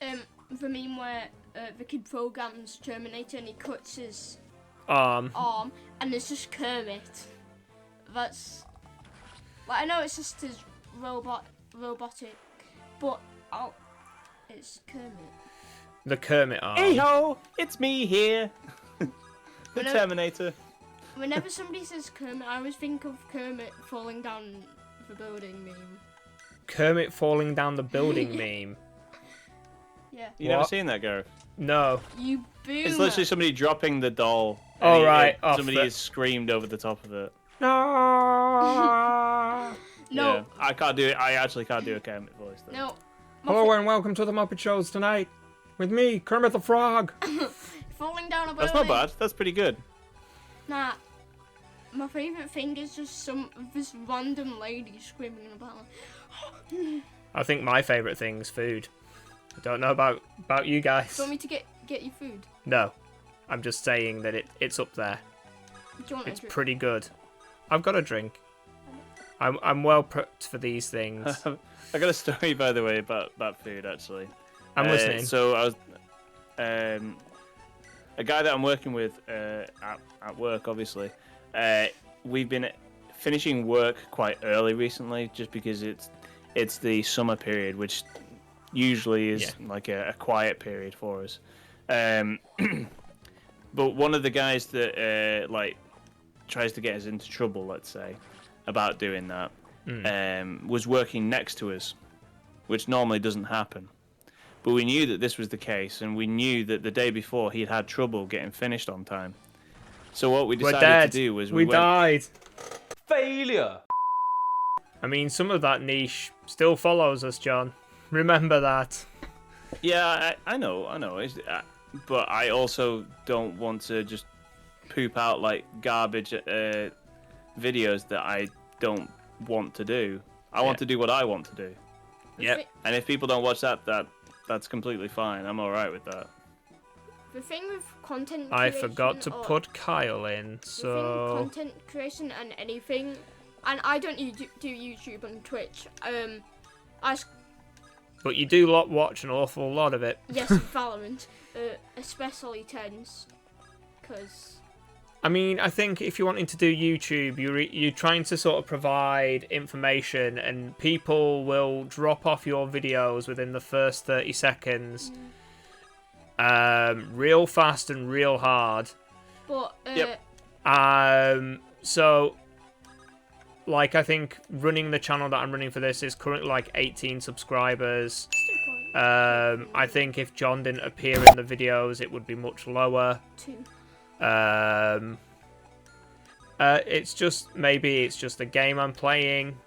the meme where the kid programs Terminator and he cuts his arm, and there's just Kermit. That's like, I know it's just his robotic, but it's Kermit. The Kermit arm. Hey ho, it's me here, the Terminator. Whenever somebody says Kermit, I always think of Kermit falling down the building meme. Kermit falling down the building meme. Yeah. You never seen that, Gareth? No. You boomer. It's literally somebody dropping the doll. Oh, and right, off somebody the- has screamed over the top of it. No. No. Yeah, I can't do it. I actually can't do a Kermit voice. Though. No. Hello and welcome to the Muppet Shows tonight with me, Kermit the Frog. Falling down a building. That's not bad. That's pretty good. Nah. My favourite thing is just this random lady screaming about. I think my favourite thing's food. I don't know about you guys. Do you want me to get you food? No. I'm just saying that it's up there. Do you want It's a drink? pretty good. I've got a drink. I'm well prepped for these things. I got a story, by the way, about food, actually. I'm listening. So I was... a guy that I'm working with at work, obviously, we've been finishing work quite early recently, just because it's the summer period, which usually is like a quiet period for us. But one of the guys that like tries to get us into trouble, let's say, about doing that, was working next to us, which normally doesn't happen. But we knew that this was the case, and we knew that the day before he'd had trouble getting finished on time. So what we decided to do was we went... died. Failure! I mean, some of that niche still follows us, John. Remember that. Yeah, I know. But I also don't want to just poop out like garbage videos that I don't want to do. I want to do what I want to do. Yep. And if people don't watch that's completely fine. I'm alright with that. The thing with content creation... I forgot to or- put Kyle in, The so... thing, content creation and anything... And I don't do YouTube and Twitch. But you do watch an awful lot of it. Yes, Valorant. Especially Tens. Because... I mean, I think if you're wanting to do YouTube, you're trying to sort of provide information, and people will drop off your videos within the first 30 seconds, real fast and real hard. But... So, like, I think running the channel that I'm running for this is currently like 18 subscribers. I think if John didn't appear in the videos, it would be much lower. 2. It's just a game I'm playing.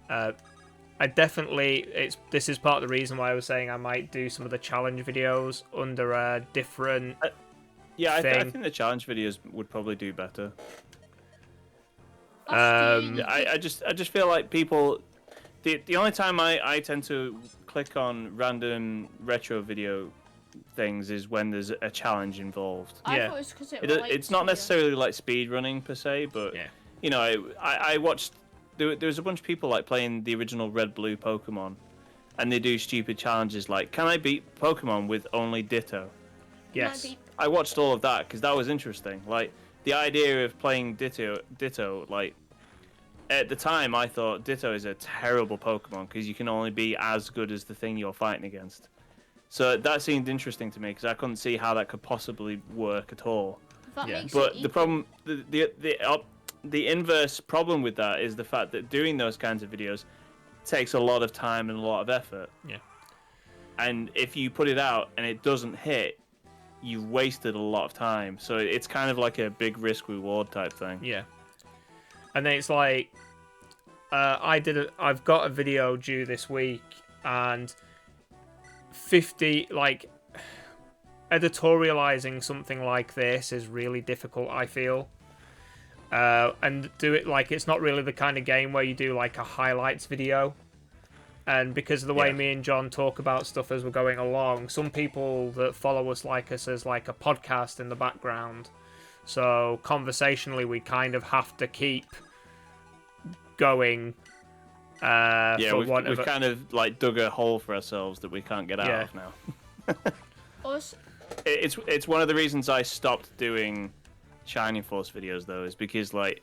This is part of the reason why I was saying I might do some of the challenge videos under a different I thing. think the challenge videos would probably do better. Austin, I just feel like people... The only time I tend to click on random retro video things is when there's a challenge involved. I yeah. thought it was because It's not necessarily like speed running per se, but you know, I watched... There was a bunch of people like playing the original Red Blue Pokemon, and they do stupid challenges like, can I beat Pokemon with only Ditto? Yes. I watched all of that because that was interesting. Like, the idea of playing Ditto, like, at the time I thought Ditto is a terrible Pokemon because you can only be as good as the thing you're fighting against. So that seemed interesting to me because I couldn't see how that could possibly work at all. That makes But it the problem, the inverse problem with that is the fact that doing those kinds of videos takes a lot of time and a lot of effort. Yeah. And if you put it out and it doesn't hit, you've wasted a lot of time. So it's kind of like a big risk reward type thing. Yeah. And then it's like, I've got a video due this week, and 50, like, editorializing something like this is really difficult, I feel. And do it like, it's not really the kind of game where you do like a highlights video. And because of the way me and John talk about stuff as we're going along, some people that follow us like us as like a podcast in the background. So conversationally, we kind of have to keep going. We've kind of like dug a hole for ourselves that we can't get out of now. Us. It's one of the reasons I stopped doing Shining Force videos though is because like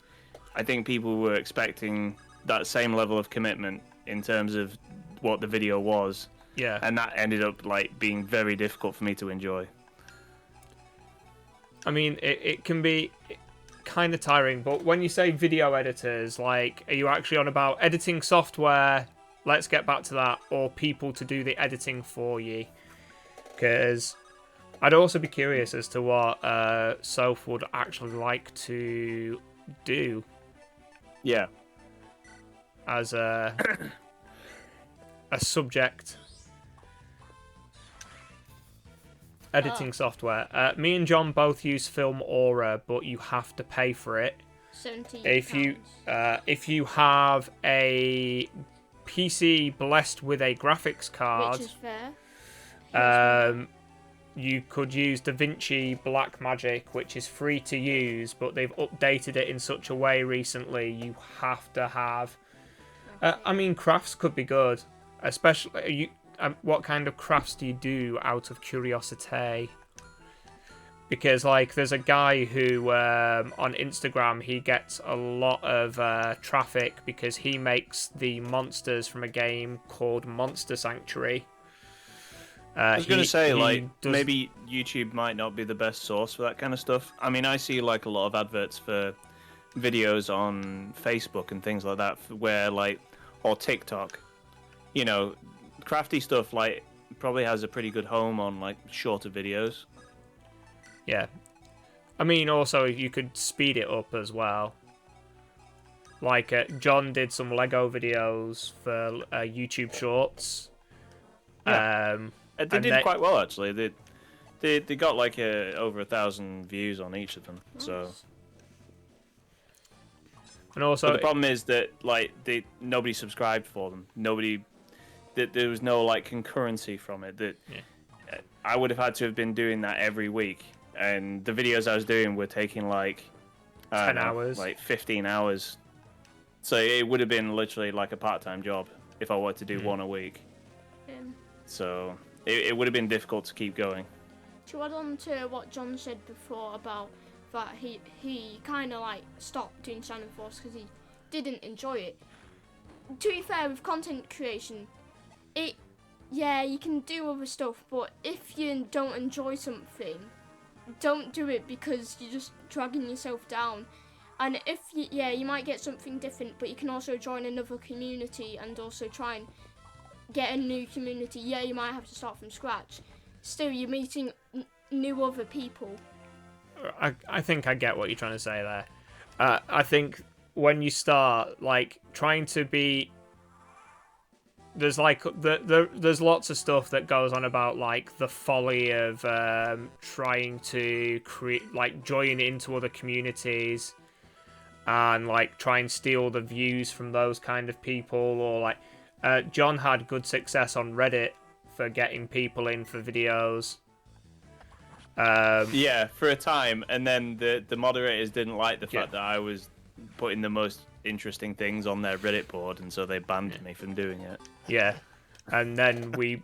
I think people were expecting that same level of commitment in terms of what the video was. Yeah. And that ended up like being very difficult for me to enjoy. I mean, it can be kind of tiring, but when you say video editors, like, are you actually on about editing software? Let's get back to that, or people to do the editing for you? Because I'd also be curious as to what Soph would actually like to do Yeah. as a subject. Editing software. Me and John both use Film Aura, but you have to pay for it. £17. If you have a PC blessed with a graphics card, Which is fair. you could use DaVinci Blackmagic, which is free to use, but they've updated it in such a way recently you have to have. I mean, crafts could be good, especially what kind of crafts do you do out of curiosity? Because like, there's a guy who on Instagram he gets a lot of traffic because he makes the monsters from a game called Monster Sanctuary. I was going to say, like, maybe YouTube might not be the best source for that kind of stuff. I mean, I see, like, a lot of adverts for videos on Facebook and things like that, where, like, or TikTok. You know, crafty stuff, like, probably has a pretty good home on, like, shorter videos. Yeah. I mean, also, you could speed it up as well. Like, John did some Lego videos for YouTube Shorts. Yeah. They did quite well, actually. They got like over 1,000 views on each of them. Nice. So. And also, but the problem is that like nobody subscribed for them. There was no like concurrency from it. I would have had to have been doing that every week, and the videos I was doing were taking like 10 hours, like 15 hours. So it would have been literally like a part-time job if I wanted to do one a week. So it would have been difficult to keep going. To add on to what John said before about that he kind of like stopped doing Shining Force because he didn't enjoy it. To be fair, with content creation, you can do other stuff, but if you don't enjoy something, don't do it because you're just dragging yourself down. And if you might get something different, but you can also join another community and also try and get a new community. Yeah, you might have to start from scratch. Still, you're meeting new other people. I think I get what you're trying to say there. I think when you start, like, trying to be... There's, like, there's lots of stuff that goes on about, like, the folly of trying to join into other communities and, like, try and steal the views from those kind of people, or, like... John had good success on Reddit for getting people in for videos. Yeah, for a time, and then the moderators didn't like the fact that I was putting the most interesting things on their Reddit board, and so they banned me from doing it. Yeah, and then we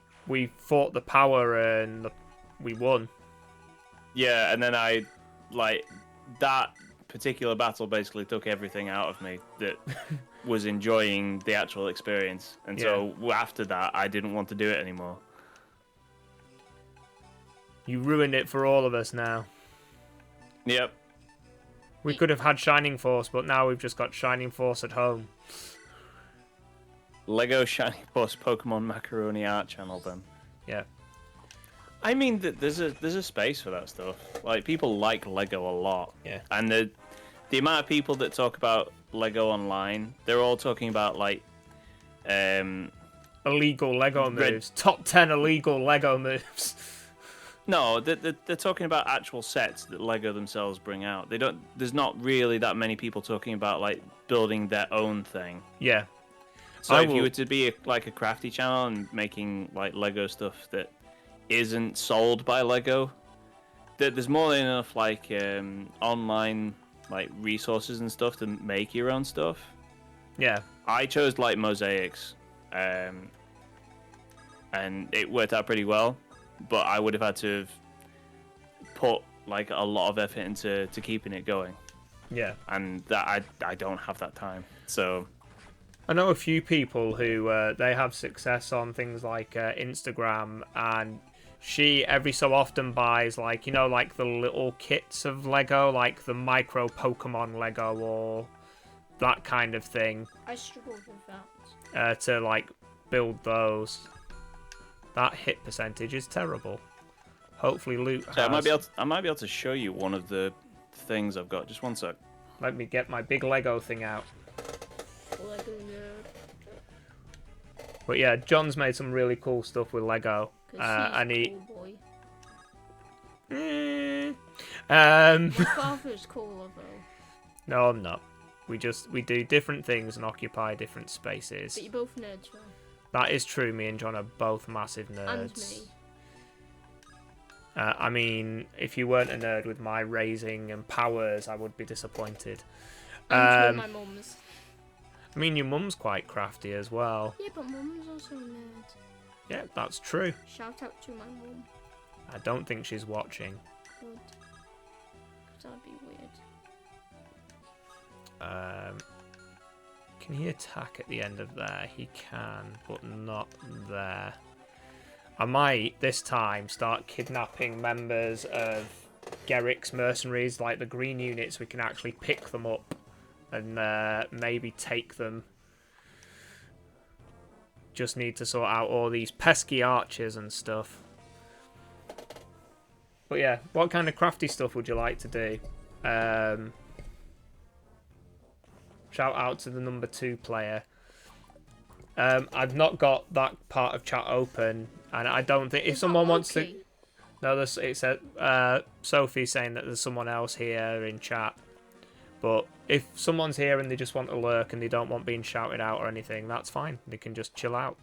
fought the power and we won. Yeah, and then that particular battle basically took everything out of me that was enjoying the actual experience, and so after that I didn't want to do it anymore. You ruined it for all of us now. Yep. We could have had Shining Force, but now we've just got Shining Force at home. Lego Shining Force Pokemon Macaroni Art Channel then. Yeah. I mean, there's a space for that stuff. Like, people like Lego a lot. Yeah. And the amount of people that talk about Lego online, they're all talking about, like, illegal Lego moves. Top 10 illegal Lego moves. No, they're talking about actual sets that Lego themselves bring out. There's not really that many people talking about, like, building their own thing. Yeah. So if you were to be a crafty channel and making, like, Lego stuff that isn't sold by Lego, there's more than enough, like, online, like, resources and stuff to make your own stuff. Yeah. I chose, like, mosaics, and it worked out pretty well, but I would have had to have put like a lot of effort into keeping it going, Yeah. and that I don't have that time. So I know a few people who they have success on things like Instagram, and she every so often buys like like the little kits of Lego, like the micro Pokemon Lego or that kind of thing, I struggle with that. to like build those. That hit percentage is terrible. Hopefully Luke I might has. be able to show you one of the things I've got. Just one sec. Let me get my big Lego thing out. Lego nerd. But yeah, John's made some really cool stuff with Lego, 'Cause and he's he. a cool boy. My father's cooler though. No, I'm not. We do different things and occupy different spaces. But you're both nerds though. That is true. Me and John are both massive And nerds. me. I mean, if you weren't a nerd with my raising and powers, I would be disappointed. And my mum's. I mean, your mum's quite crafty as well. Yeah, but mum's also a nerd. Yeah, that's true. Shout out to my mum. I don't think she's watching. Good. That'd be weird. Can he attack at the end of there? He can, but not there. I might, this time, start kidnapping members of Garrick's mercenaries, like the green units. We can actually pick them up and maybe take them. Just need to sort out all these pesky archers and stuff. But yeah, what kind of crafty stuff would you like to do? Shout out to the number 2 player. I've not got that part of chat open, and I don't think if someone wants to. No, it said Sophie's saying that there's someone else here in chat. But if someone's here and they just want to lurk and they don't want being shouted out or anything, that's fine. They can just chill out.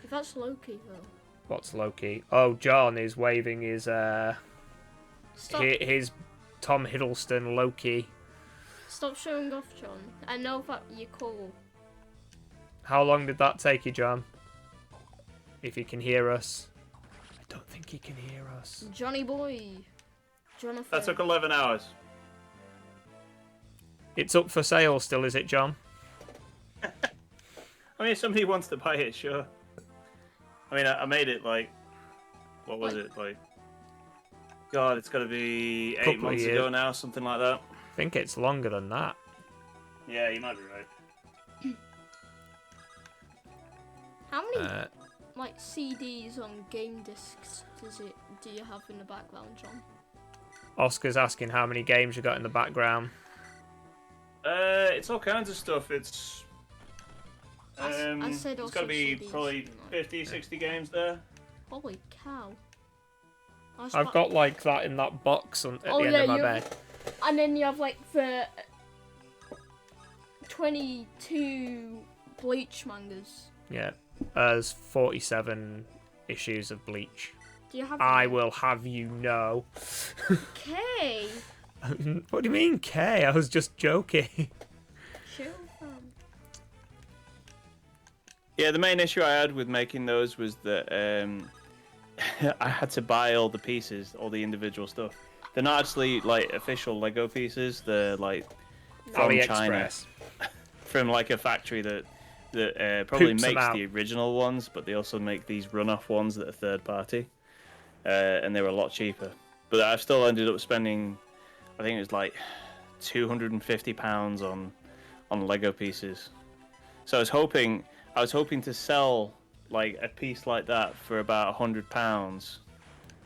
If that's Loki though. What's Loki? Oh, John is waving his his Tom Hiddleston Loki. Stop showing off, John. I know that you're cool. How long did that take you, John? If he can hear us. I don't think he can hear us. Johnny boy. Jonathan. That took 11 hours. It's up for sale still, is it, John? I mean, if somebody wants to buy it, sure. I mean, I made it like, what was it like? God, it's got to be 8 months ago now, something like that. I think it's longer than that. Yeah, you might be right. How many like CDs on game discs do you have in the background, John? Oscar's asking how many games you got in the background. It's all kinds of stuff. It's I said it's got to be CDs, probably 50, 60 games there. Holy cow. I've got like that in that box at the end of my bed. And then you have like the 22 Bleach mangas. Yeah, there's 47 issues of Bleach. Do you have I will have you know. K? What do you mean, K? I was just joking. Chill, fam. Yeah, the main issue I had with making those was that I had to buy all the pieces, all the individual stuff. They're not actually like official Lego pieces. They're like from China, from like a factory that probably Poops makes the original ones, but they also make these run-off ones that are third party, and they were a lot cheaper. But I've still ended up spending, I think it was like £250 on Lego pieces. So I was hoping to sell like a piece like that for about £100.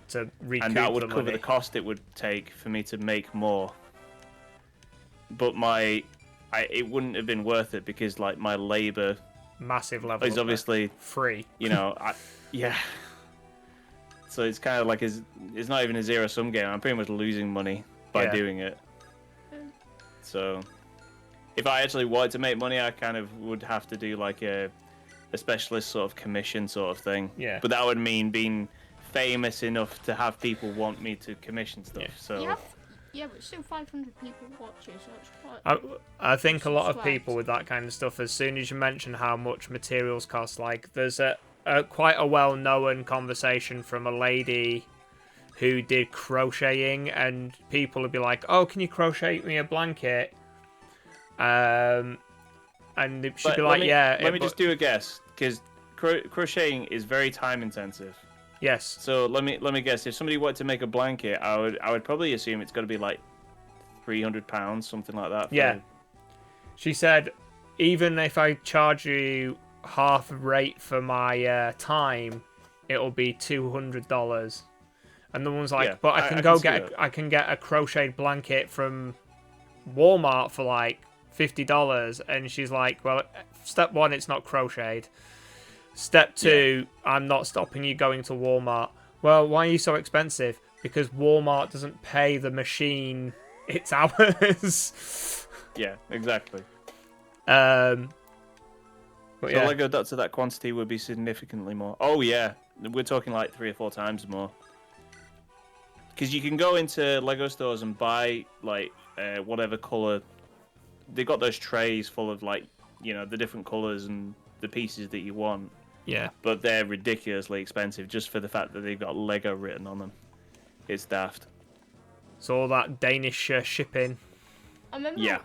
To recoup and that would the cover money. the cost it would take for me to make more. But it wouldn't have been worth it because like my labor Massive level is obviously free. You know, yeah. So it's kind of like it's not even a zero-sum game. I'm pretty much losing money by doing it. So if I actually wanted to make money, I kind of would have to do like a specialist sort of commission sort of thing. Yeah. But that would mean being famous enough to have people want me to commission stuff. Yeah. So Yeah, but still 500 people watch it, so it's quite... I think a lot of Subscribed. people with that kind of stuff, as soon as you mention how much materials cost, like there's a quite a well-known conversation from a lady who did crocheting, and people would be like, "Oh, can you crochet me a blanket?" And she'd be like, "Yeah." Let me just do a guess, because crocheting is very time intensive. Yes. So let me guess. If somebody wanted to make a blanket, I would probably assume it's got to be like £300, something like that. Yeah. She said, even if I charge you half rate for my time, it'll be $200. And the one's like, Yeah, but I can get a crocheted blanket from Walmart for like $50. And she's like, well, step one, it's not crocheted. Step two, I'm not stopping you going to Walmart. Well, why are you so expensive? Because Walmart doesn't pay the machine its hours. Yeah, exactly. But So yeah. Lego dots of that quantity would be significantly more. Oh yeah, we're talking like 3 or 4 times more. Because you can go into Lego stores and buy like whatever color. They got those trays full of like the different colors and the pieces that you want. Yeah. But they're ridiculously expensive just for the fact that they've got Lego written on them. It's daft. So all that Danish shipping. I remember Yeah.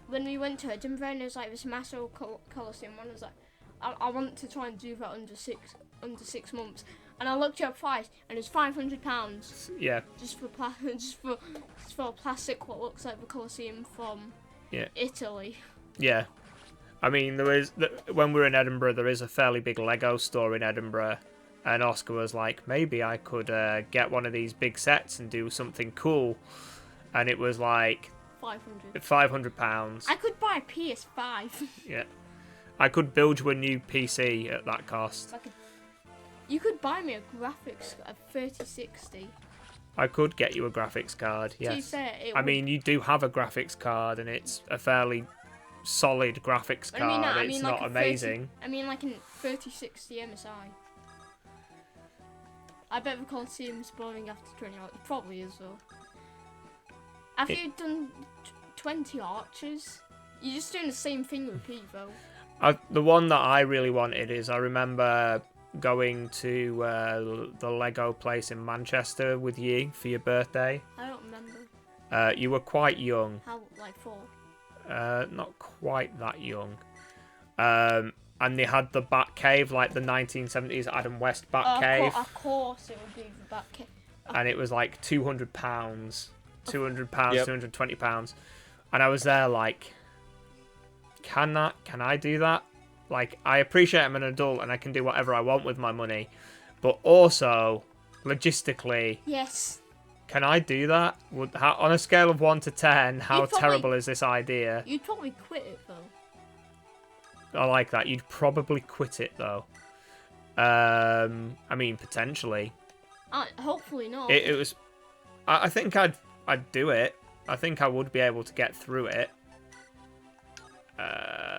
when we went to Edinburgh and there was like this massive Colosseum one. I was like, I want to try and do that under six months. And I looked up price and it was £500. Yeah. Just for a plastic what looks like the Colosseum from Italy. Yeah. I mean, when we were in Edinburgh, there is a fairly big Lego store in Edinburgh, and Oscar was like, maybe I could get one of these big sets and do something cool, and it was like £500. I could buy a PS5. Yeah, I could build you a new PC at that cost. You could buy me a graphics a 3060. I could get you a graphics card. Yes. I mean, you do have a graphics card, and it's a fairly solid graphics card. It's not amazing. I mean, like in 3060 MSI. I bet the Colosseum's boring after 20 hours. It probably is though. After you've done 20 arches, you're just doing the same thing repeat though. The one that I really wanted is I remember going to the Lego place in Manchester with you for your birthday. I don't remember. You were quite young. How, like 4? Not quite that young. And they had the Bat Cave, like the 1970s Adam West Bat Cave. Of course it would be the Bat Cave. And it was like £200. £200, Yep. £220. And I was there like, can I do that? Like, I appreciate I'm an adult and I can do whatever I want with my money. But also, logistically, Yes. can I do that? On a scale of 1 to 10, how terrible is this idea? You'd probably quit it though. I like that. You'd probably quit it though. I mean, potentially. Hopefully not. It was. I think I'd do it. I think I would be able to get through it.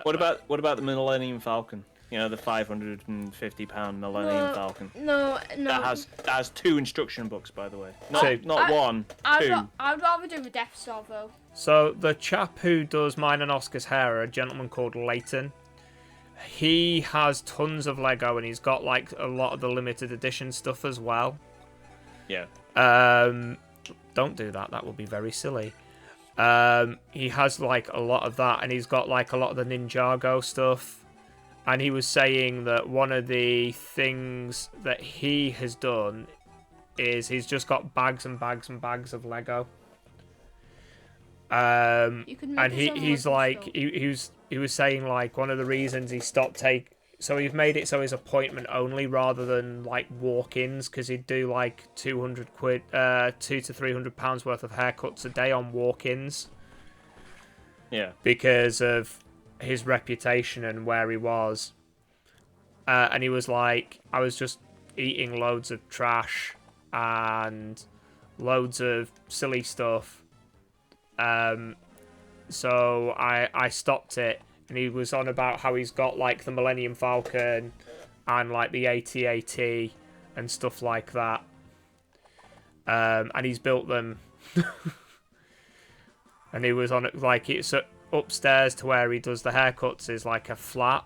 What about the Millennium Falcon? The £550 Millennium Falcon. No. That has 2 instruction books, by the way. Two. Not one, 2. I'd rather do the Death Star though. So the chap who does mine and Oscar's hair, a gentleman called Leighton. He has tons of Lego and he's got like a lot of the limited edition stuff as well. Yeah. Don't do that. That would be very silly. He has like a lot of that, and he's got like a lot of the Ninjago stuff. And he was saying that one of the things that he has done is he's just got bags and bags and bags of Lego. And he's like he was saying like one of the reasons he stopped so he's made it so he's appointment only rather than like walk-ins, because he'd do like £200, £200 to £300 worth of haircuts a day on walk-ins. Yeah. Because of his reputation and where he was. And he was like, I was just eating loads of trash and loads of silly stuff. So I stopped it, and he was on about how he's got like the Millennium Falcon and like the AT-AT and stuff like that. And he's built them. And he was on it like it's upstairs to where he does the haircuts is like a flat.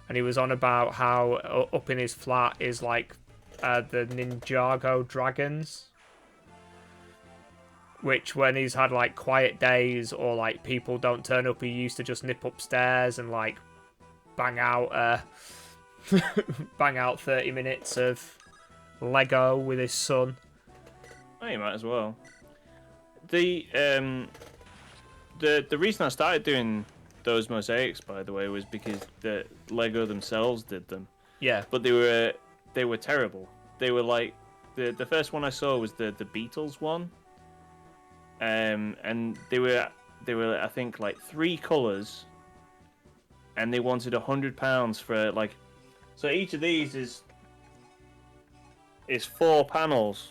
And he was on about how up in his flat is like the Ninjago dragons. Which, when he's had like quiet days or like people don't turn up, he used to just nip upstairs and like bang out 30 minutes of Lego with his son. Oh, you might as well. The reason I started doing those mosaics, by the way, was because the Lego themselves did them. Yeah. But they were terrible. They were like the first one I saw was the Beatles one. And they were I think like 3 colours, and they wanted £100 for like, so each of these is 4 panels.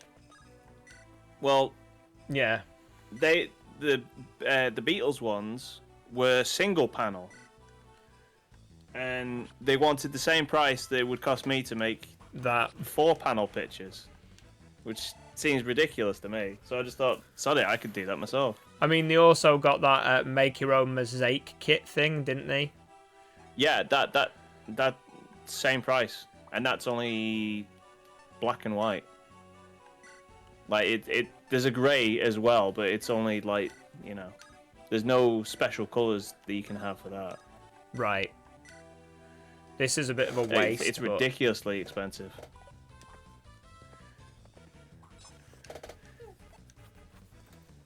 Well, Yeah. the Beatles ones were single panel, and they wanted the same price that it would cost me to make That 4 panel pictures, which seems ridiculous to me. So I just thought, sorry, I could do that myself. I mean, they also got that make your own mosaic kit thing, didn't they? Yeah, that same price, and that's only black and white. Like there's a grey as well, but it's only like, you know, there's no special colours that you can have for that. Right. This is a bit of a waste. It's but ridiculously expensive.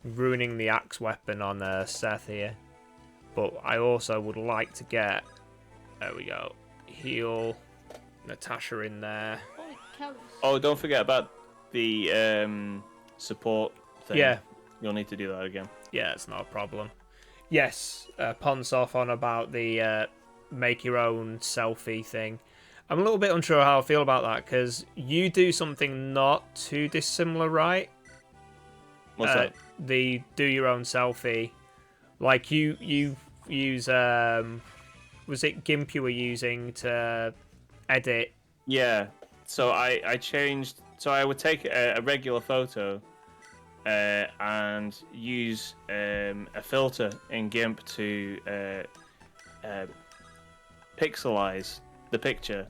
ruining the axe weapon on Seth here. But I also would like to get... There we go. Heal Natasha in there. Holy cows. Oh, don't forget about the support thing. Yeah. You'll need to do that again. Yeah, it's not a problem. Yes, Ponsoff on about the make your own selfie thing. I'm a little bit unsure how I feel about that, because you do something not too dissimilar, right? What's that? The do your own selfie. Like you use was it GIMP you were using to edit? Yeah. So I changed. So I would take a regular photo and use a filter in GIMP to pixelize the picture,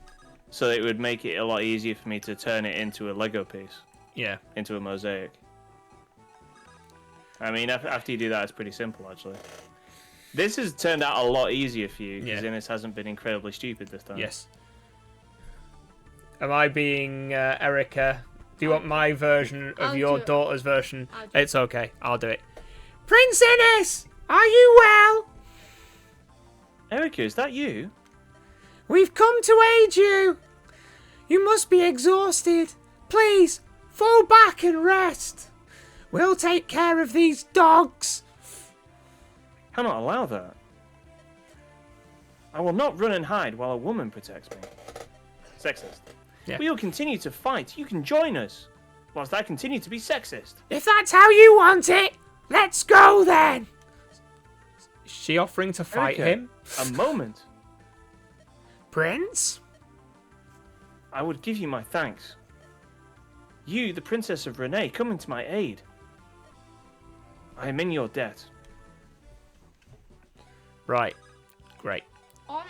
so it would make it a lot easier for me to turn it into a Lego piece. Yeah. Into a mosaic. I mean, after you do that, it's pretty simple, actually. This has turned out a lot easier for you, because Innes hasn't been incredibly stupid this time. Yes. Am I being Erica? Do you want my version of I'll your do it. daughter's version? I'll do It's okay. I'll do it. Prince Innes, are you well? Erica, is that you? We've come to aid you. You must be exhausted. Please, fall back and rest. We'll take care of these dogs. Cannot allow that. I will not run and hide while a woman protects me. Sexist. Yeah. We will continue to fight. You can join us, whilst I continue to be sexist. If that's how you want it, let's go then. Is she offering to fight Erica, him? A moment. Prince? I would give you my thanks. You, the Princess of Renee, coming to my aid. I am in your debt. Right. Great. On,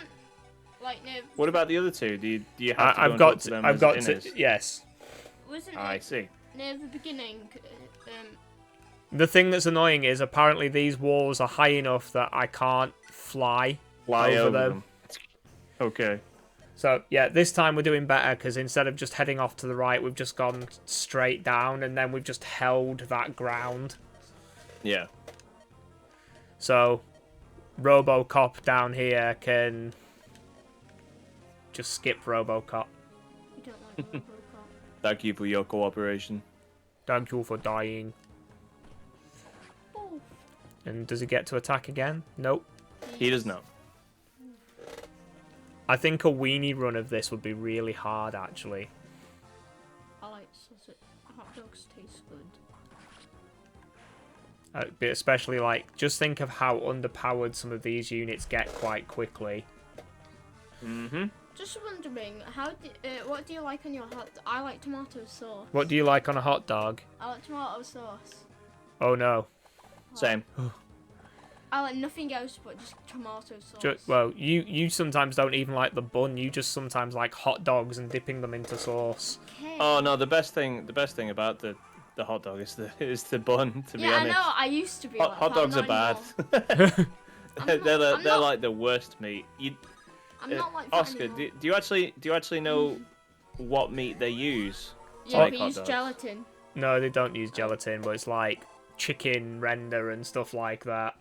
like, no, What about the other two? Do you have to go I've and got talk to to. them I've as got Innes? to. Yes. wasn't I it see. near the beginning? The thing that's annoying is apparently these walls are high enough that I can't fly over them. Okay. So yeah, this time we're doing better because instead of just heading off to the right, we've just gone straight down and then we've just held that ground. Yeah. So RoboCop down here can just skip RoboCop. You don't like Robocop. Thank you for your cooperation. Thank you for dying. Oh, And does he get to attack again? Nope. He does not. I think a weenie run of this would be really hard, actually. I like sausage. Hot dogs taste good. But especially, like, just think of how underpowered some of these units get quite quickly. Mm-hmm. Just wondering, what do you like on your hot? I like tomato sauce. What do you like on a hot dog? I like tomato sauce. Oh no. Same. I like nothing else but just tomato sauce. Well, you sometimes don't even like the bun. You just sometimes like hot dogs and dipping them into sauce. Okay. Oh no, the best thing about the hot dog is the bun. To be Yeah, I honest, know. I used to be hot, like hot that, dogs are not bad. anymore. I'm they're not- like the worst meat. I'm not like that Oscar, anymore. do you actually know what meat they use? to Yeah, make we hot use dogs? gelatin. No, they don't use gelatin, but it's like chicken render and stuff like that.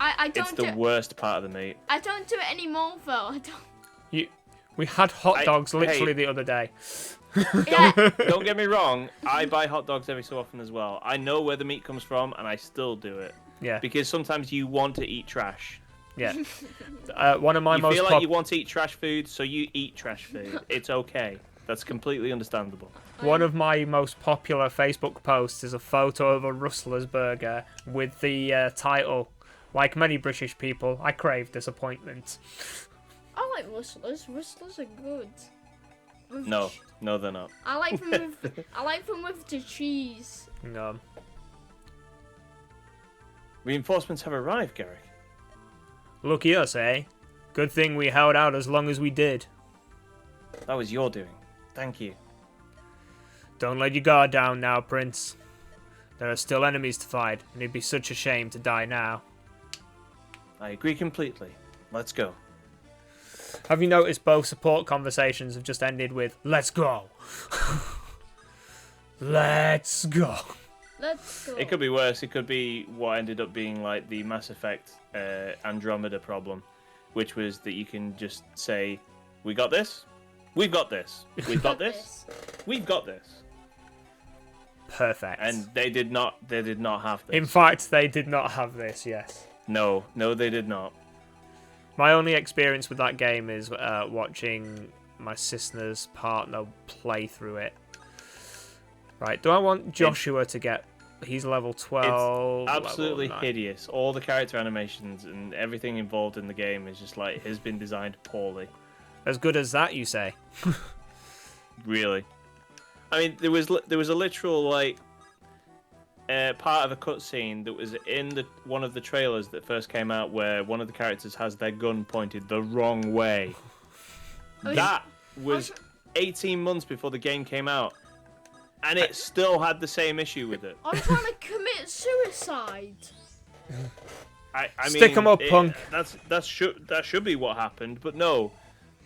I It's don't the do. worst part of the meat. I don't do it anymore though. I don't. We had hot dogs literally hey. the other day. Yeah. Don't get me wrong, I buy hot dogs every so often as well. I know where the meat comes from, and I still do it. Yeah, Because sometimes you want to eat trash. yeah. One of my You most feel like you want to eat trash food, so you eat trash food. It's okay. That's completely understandable. One of my most popular Facebook posts is a photo of a Rustler's burger with the title, "Like many British people, I crave disappointment." I like rustlers. Rustlers are good. With No, no, they're not. I like them with. I like them with the cheese. No. Reinforcements have arrived, Garrick. Lucky us, eh? Good thing we held out as long as we did. That was your doing. Thank you. Don't let your guard down now, Prince. There are still enemies to fight, and it'd be such a shame to die now. I agree completely. Let's go. Have you noticed both support conversations have just ended with, "Let's go." Let's go. Let's go. It could be worse. It could be what ended up being like the Mass Effect Andromeda problem, which was that you can just say, "We got this. We've got this. We've got this. We've got this." Perfect. And they did not have this. In fact, they did not have this, yes. No, they did not. My only experience with that game is watching my sister's partner play through it. Right, do I want Joshua to get... He's level 12. It's absolutely level 9. hideous. All the character animations and everything involved in the game is just like has been designed poorly. As good as that, you say? Really. I mean, there was a literal like part of a cutscene that was in one of the trailers that first came out where one of the characters has their gun pointed the wrong way. That was 18 months before the game came out, and it still had the same issue with it. I'm trying to commit suicide. I Stick 'em up, punk. That should be what happened, but no.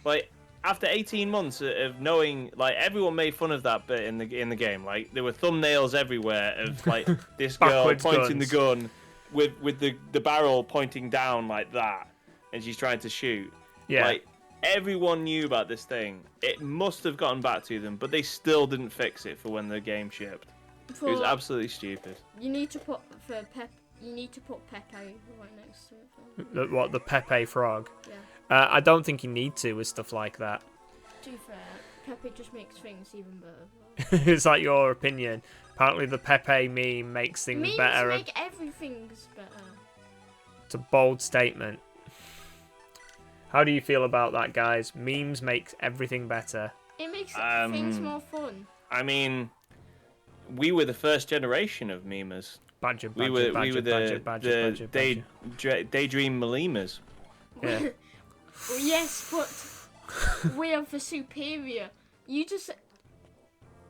Like after 18 months of knowing, like everyone made fun of that bit in the game. Like there were thumbnails everywhere of like this girl Backwards pointing guns. the gun with the barrel pointing down like that, and she's trying to shoot. Yeah. Like everyone knew about this thing. It must have gotten back to them, but they still didn't fix it for when the game shipped. It was absolutely stupid. You need to put You need to put Pepe right next to it. The Pepe frog? Yeah. I don't think you need to with stuff like that. To be fair, Pepe just makes things even better. Is that your opinion? Apparently the Pepe meme makes things Memes better. make everything better. It's a bold statement. How do you feel about that, guys? Memes makes everything better. It makes things more fun. I mean, we were the first generation of memers. Badger, We were the daydream melemers. Yeah. Well, yes, but we are the superior. You just...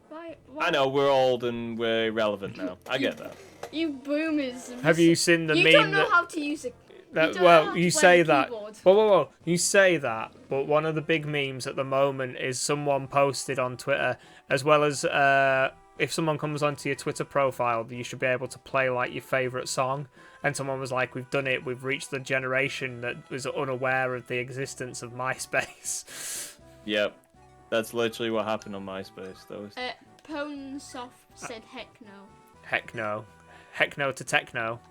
Why? I know, we're old and we're irrelevant now. I get that. You boomers. Have you seen the you meme don't know that... how to use it. Well, you say that. Whoa. You say that, but one of the big memes at the moment is someone posted on Twitter, as well as if someone comes onto your Twitter profile, you should be able to play like your favourite song. And someone was like, "We've done it. We've reached the generation that was unaware of the existence of MySpace." Yep, that's literally what happened on MySpace. Ponesoft said heck no. Heck no. Heck no to techno.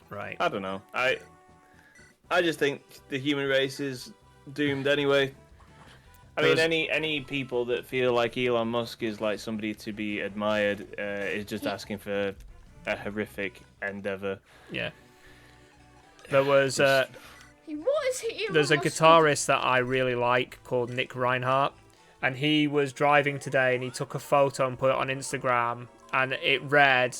Right. I don't know. I just think the human race is doomed anyway. I mean, any people that feel like Elon Musk is like somebody to be admired is just asking for a horrific endeavor. Yeah. There was What is he? there's a guitarist that I really like called Nick Reinhardt, and he was driving today and he took a photo and put it on Instagram, and it read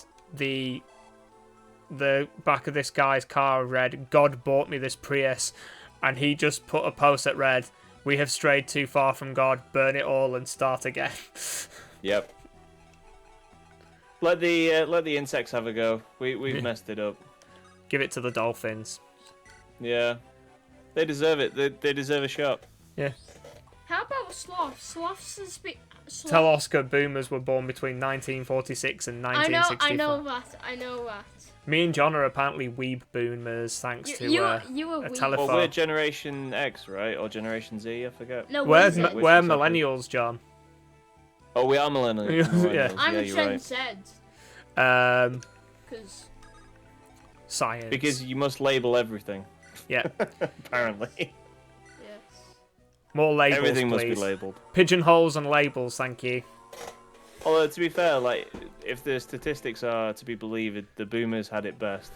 the back of this guy's car read, "God bought me this Prius," and he just put a post that read, "We have strayed too far from God, burn it all and start again." Yep. Let the insects have a go. We've messed it up. Give it to the dolphins. Yeah. They deserve it. They deserve a shot. Yeah. How about sloths? Sloths is Tell Oscar boomers were born between 1946 and 1965. I know that. Me and John are apparently weeb boomers, thanks to you a were weeb. telephone. Well, we're Generation X, right? Or Generation Z, I forget. No, We're Z. we're millennials, John. Oh, we are millennials. Yeah. I'm a you're Gen right. Z. Because Science. Because you must label everything. Yeah. Apparently. yes. More labels, Everything please. must be labeled. Pigeonholes and labels, thank you. Although, to be fair, like, if the statistics are to be believed, the boomers had it best.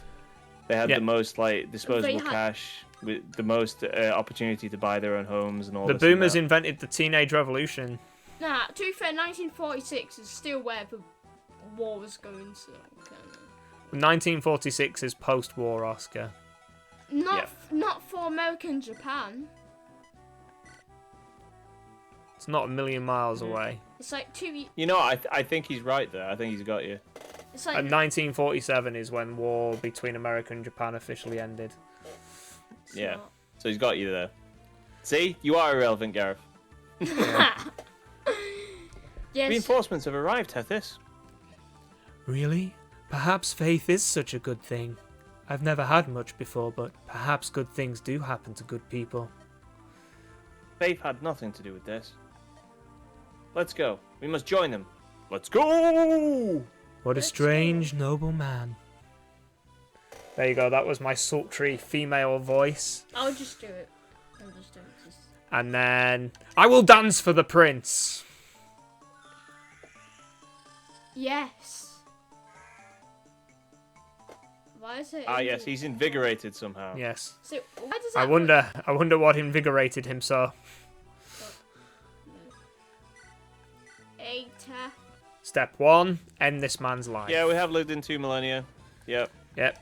They had Yeah. the most, like, disposable They had- cash, with the most opportunity to buy their own homes and all The this and boomers that. invented the teenage revolution. Nah, to be fair, 1946 is still where the war was going. So 1946 is post-war, Oscar. not for America and Japan. It's not a million miles away. It's like You know, I think he's right there. I think he's got you. It's like And 1947 is when war between America and Japan officially ended. it's Yeah. not. So he's got you there. See? You are irrelevant, Gareth. Yes. Reinforcements have arrived, Tethys. Really? Perhaps faith is such a good thing. I've never had much before, but perhaps good things do happen to good people. Faith had nothing to do with this. Let's go. We must join them. Let's go! What a strange, noble man. There you go, that was my sultry female voice. I'll just do it. I'll just do it. And then, I will dance for the prince. Yes. Why is it? Ah, yes, he's invigorated somehow. Yes. So why does that? I wonder what invigorated him so. Eta. Step 1, end this man's life. Yeah, we have lived in 2 millennia. Yep. Yep.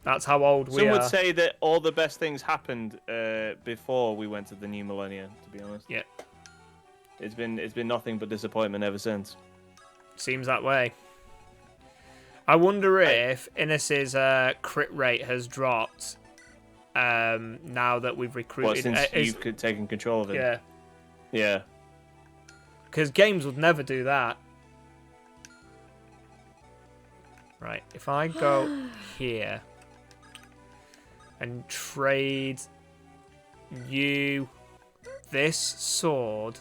That's how old we Some are. would say that all the best things happened before we went to the new millennia, to be honest. Yep. It's been nothing but disappointment ever since. Seems that way. I wonder if Innes's crit rate has dropped now that we've recruited. What, since you've taken control of it? Yeah. Yeah. Because games would never do that. Right, if I go here and trade you this sword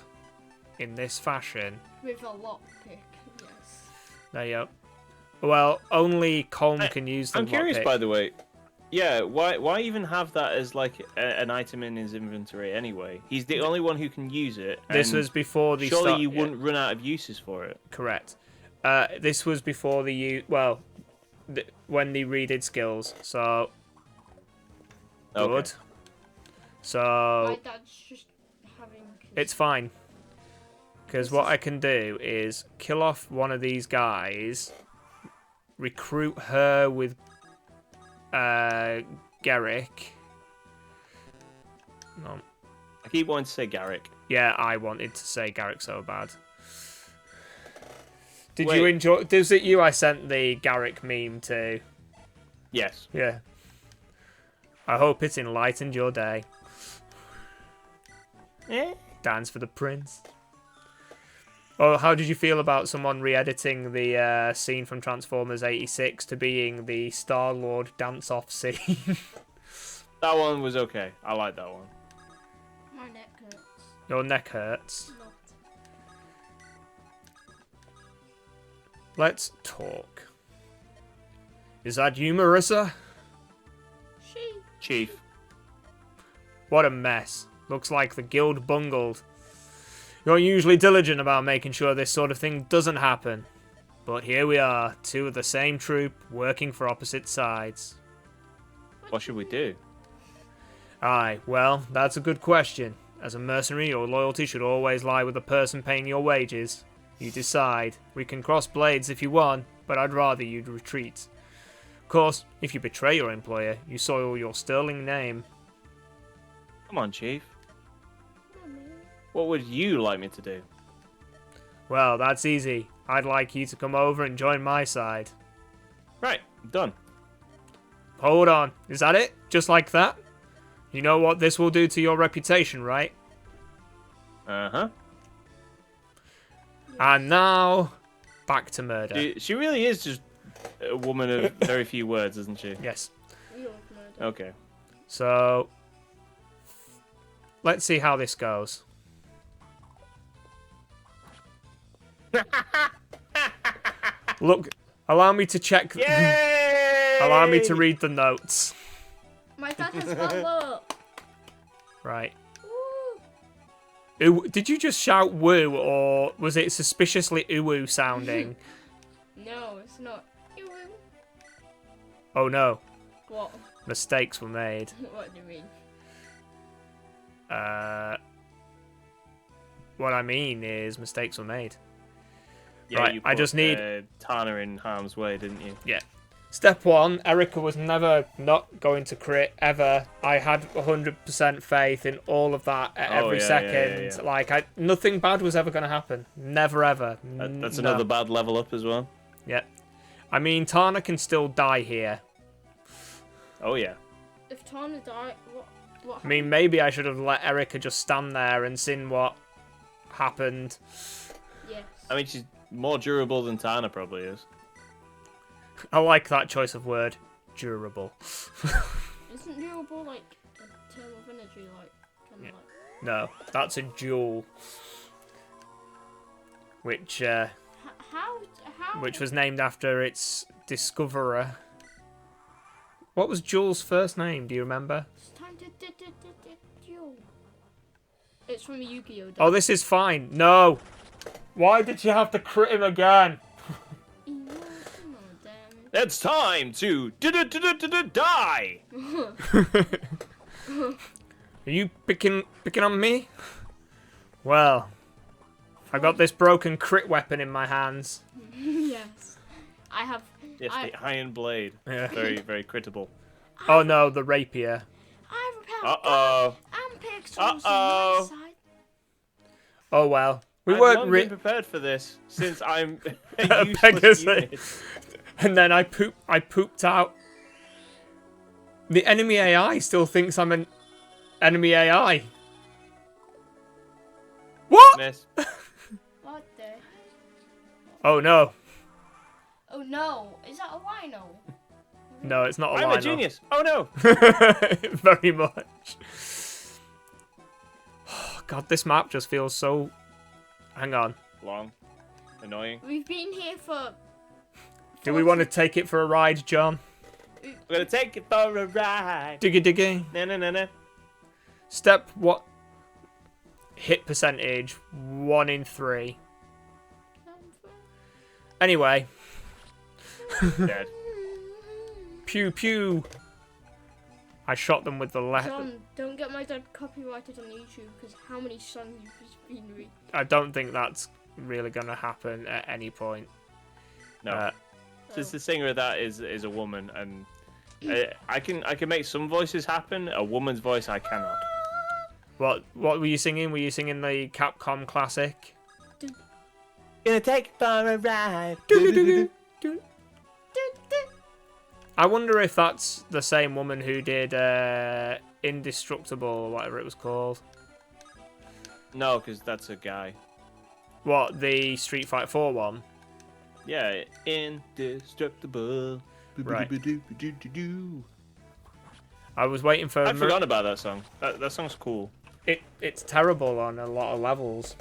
in this fashion. With a lockpick, yes. There you go. Well, only Colm can use the I'm curious, lockpick. by the way. Yeah, why even have that as like an item in his inventory anyway? He's the only one who can use it. This and was before the surely start. you wouldn't run out of uses for it. Correct. This was before the when they redid skills. So good. Okay. So My dad's just having. it's fine. Because what I can do is kill off one of these guys, recruit her with Garrick. No. I keep wanting to say Garrick. Yeah, I wanted to say Garrick so bad. Did Wait. you enjoy? Was it you I sent the Garrick meme to? Yes. Yeah. I hope it enlightened your day. Dance for the prince. Oh, how did you feel about someone re-editing the scene from Transformers 86 to being the Star-Lord dance-off scene? That one was okay. I like that one. My neck hurts. Your neck hurts. Not. Let's talk. Is that you, Marissa? She. Chief. What a mess. Looks like the guild bungled. You're usually diligent about making sure this sort of thing doesn't happen. But here we are, two of the same troop, working for opposite sides. What should we do? Aye, well, that's a good question. As a mercenary, your loyalty should always lie with the person paying your wages. You decide. We can cross blades if you want, but I'd rather you'd retreat. course, if you betray your employer, you soil your sterling name. Come on, Chief. What would you like me to do? Well, that's easy. I'd like you to come over and join my side. Right, done. Hold on. Is that it? Just like that? You know what this will do to your reputation, right? Uh-huh. And now, back to murder. She really is just a woman of very few words, isn't she? Yes. We love murder. Okay. So, let's see how this goes. Look, allow me to check. Yay! Allow me to read the notes. My dad has gone up. Right. Woo. Ooh, did you just shout woo, or was it suspiciously ooh sounding? No, it's not. Ew. Oh no, What? mistakes were made. What do you mean? What I mean is mistakes were made. Yeah, Right, you I put, just need- Tana in harm's way, didn't you? Yeah. Step 1, Erica was never not going to crit, ever. I had 100% faith in all of that at Oh, every yeah, second. yeah. Like, nothing bad was ever going to happen. Never, ever. That's No. another bad level up as well. Yeah. I mean, Tana can still die here. Oh, yeah. If Tana died, what I mean, maybe I should have let Erica just stand there and seen what happened. Yes. I mean, she's more durable than Tana probably is. I like that choice of word. Durable. Isn't durable like a term of energy, like kind of like? No, that's a jewel. Which, How? which was named after its discoverer. What was Jules' first name? Do you remember? It's time to duel. It's from Yu-Gi-Oh. Oh, this is fine. No. Why did you have to crit him again? Come on, damn It's time to die! Are you picking on me? Well, I got this broken crit weapon in my hands. it. Yes. I have. Yes, the iron blade. Yeah. Very, very critical. Oh no, the rapier. I have a power Uh-oh. and pixels Uh-oh. on my side. Oh well. We I've weren't not been prepared for this since I'm a useless Pegasus. unit. And then I pooped out. The enemy AI still thinks I'm an enemy AI. What? Miss. What the? Oh no. Oh no! Is that a rhino? No, it's not a I'm lino. a genius. Oh no. Very much. Oh, God, this map just feels so... Hang on. Long. Annoying. We've been here for. Do we want to take it for a ride, John? We're gonna take it for a ride. Diggy. Na na na na. Step what? Hit percentage 1 in 3. Anyway, Dead. pew pew. I shot them with the left. John, don't get my dad copyrighted on YouTube because how many songs you've been reading? I don't think that's really gonna happen at any point. No. Since the singer of that is a woman, and I can make some voices happen. A woman's voice I cannot. What were you singing? Were you singing the Capcom classic? Gonna take it for a ride. I wonder if that's the same woman who did Indestructible or whatever it was called. No, because that's a guy. What, the Street Fighter 4 one? Yeah, indestructible. Right. I was waiting for... I'd forgotten about that song. That song's cool. It's terrible on a lot of levels.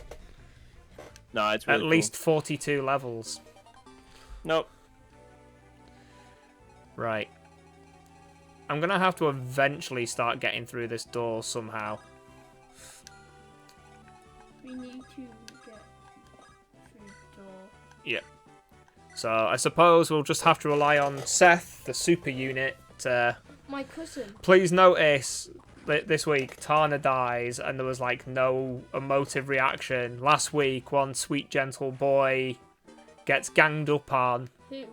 No, it's really At least 42 levels. cool. Nope. Right. I'm going to have to eventually start getting through this door somehow. We need to get through the door. Yep. So I suppose we'll just have to rely on Seth, the super unit. My cousin. Please notice that this week Tana dies and there was like no emotive reaction. Last week, one sweet gentle boy gets ganged up on. Who?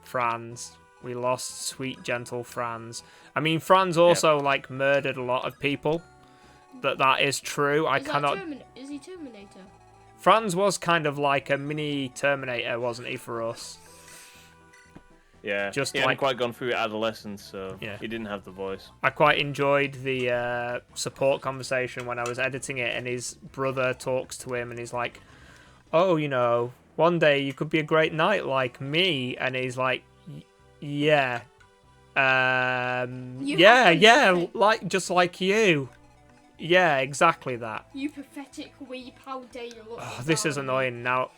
Franz. We lost sweet, gentle Franz. I mean, Franz also like murdered a lot of people. That is true. I cannot. Is he Terminator? Franz was kind of like a mini Terminator, wasn't he, for us? Yeah, Just he like hadn't quite gone through adolescence, so Yeah. he didn't have the voice. I quite enjoyed the support conversation when I was editing it, and his brother talks to him, and he's like, "Oh, you know, one day you could be a great knight like me," and he's like, "Yeah, You yeah, have yeah, empathy. like just like you, yeah, exactly that." You pathetic weep, how dare you look Oh, this is down. annoying. Now,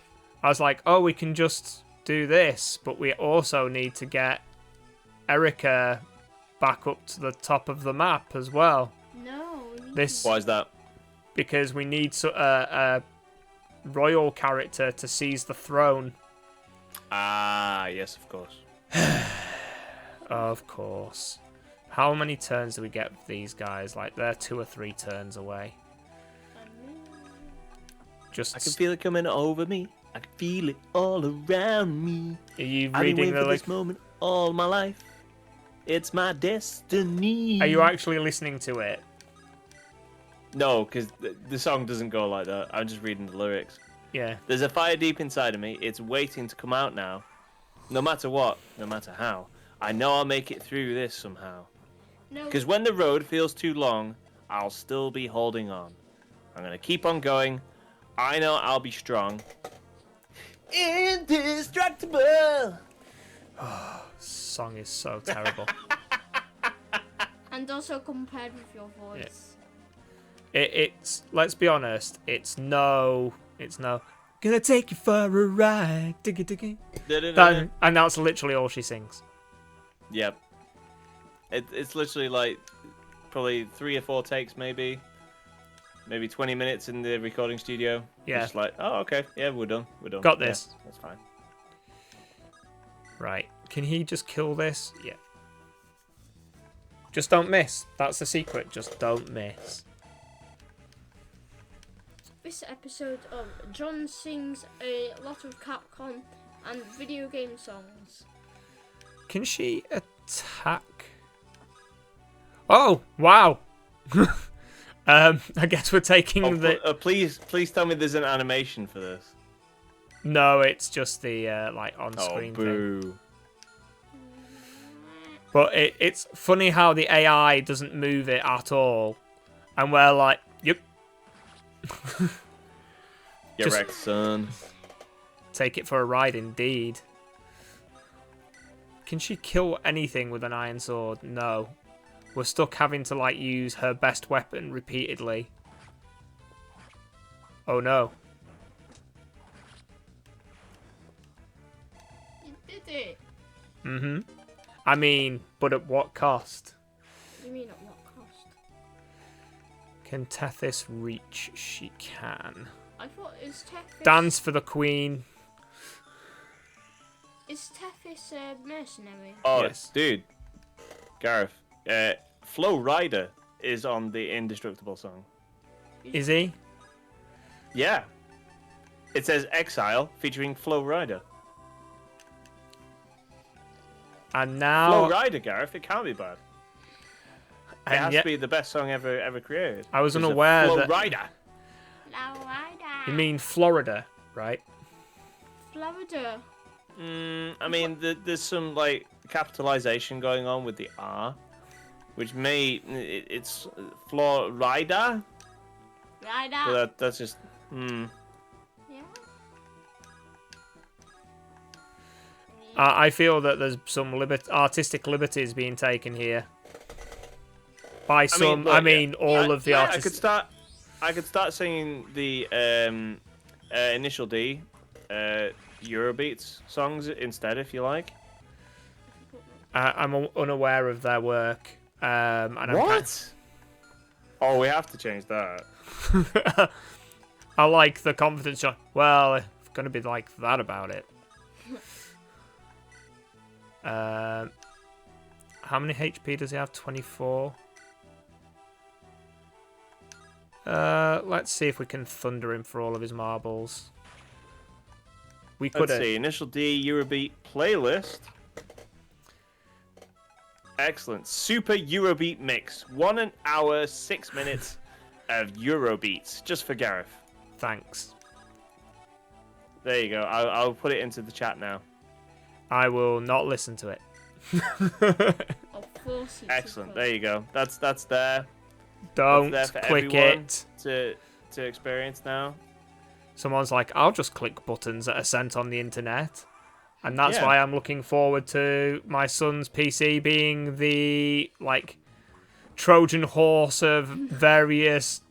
I was like, "Oh, we can just do this, but we also need to get Erica back up to the top of the map as well." No. This Why is that? because we need a royal character to seize the throne. Ah, yes, of course. Of course. How many turns do we get with these guys? Like they're 2 or 3 turns away. Just I can feel it coming over me. I can feel it all around me. are you I've been reading waiting the for this moment all my life. It's my destiny. Are you actually listening to it? No, because the song doesn't go like that. I'm just reading the lyrics. Yeah. There's a fire deep inside of me. It's waiting to come out now. No matter what, no matter how. I know I'll make it through this somehow. No. Because when the road feels too long, I'll still be holding on. I'm going to keep on going. I know I'll be strong. Indestructible. Song is so terrible. And also compared with your voice. It's let's be honest. It's no. Gonna take you for a ride. Diggy diggy. And that's literally all she sings. Yep. It's literally like probably 3 or 4 takes, maybe 20 minutes in the recording studio. Yeah. Just like, oh, okay, yeah, we're done. Got this. Yeah, that's fine. Right. Can he just kill this? Yeah. Just don't miss. That's the secret. Just don't miss. This episode of John sings a lot of Capcom and video game songs. Can she attack? Oh, wow. I guess we're taking the... Please tell me there's an animation for this. No, it's just the, like, on-screen thing. Boo. But it's funny how the AI doesn't move it at all. And we're like, yep. Get Just- wrecked, son. Take it for a ride, indeed. Can she kill anything with an iron sword? No. We're stuck having to, like, use her best weapon repeatedly. Oh, no. You did it. Mm-hmm. I mean, but at what cost? You mean at what cost? Can Tethys reach? She can. I thought is Tethys... Dance for the queen. Is Tethys a mercenary? Oh, Yes. dude. Gareth, Flow Rider is on the Indestructible song. Is he? Yeah. It says Exile featuring Flow Rider. And now... Flow Rider, Gareth, it can't be bad. It and has yet, to be the best song ever created. I was It's a unaware Flow that... Rider. You mean Florida, right? Florida. I mean, there's some like capitalization going on with the R, which it's Florida. Rider. But that's just Yeah. I feel that there's some artistic liberties being taken here. By some, look, I mean all of the I artists. could start singing the Initial D Eurobeats songs instead, if you like. I'm unaware of their work. And What? Oh, we have to change that. I like the confidence shot. Well, it's gonna be like that about it. How many HP does he have? 24. Let's see if we can thunder him for all of his marbles. We could Let's see. Initial D Eurobeat playlist. Excellent. Super Eurobeat mix. 1 hour, 6 minutes of Eurobeats. Just for Gareth. Thanks. There you go. I'll put it into the chat now. I will not listen to it. I'll force you Excellent. to. There you go. That's there. Don't That's there for click everyone it. to experience now. Someone's like, I'll just click buttons that are sent on the internet. And that's Yeah. why I'm looking forward to my son's PC being the, like, Trojan horse of various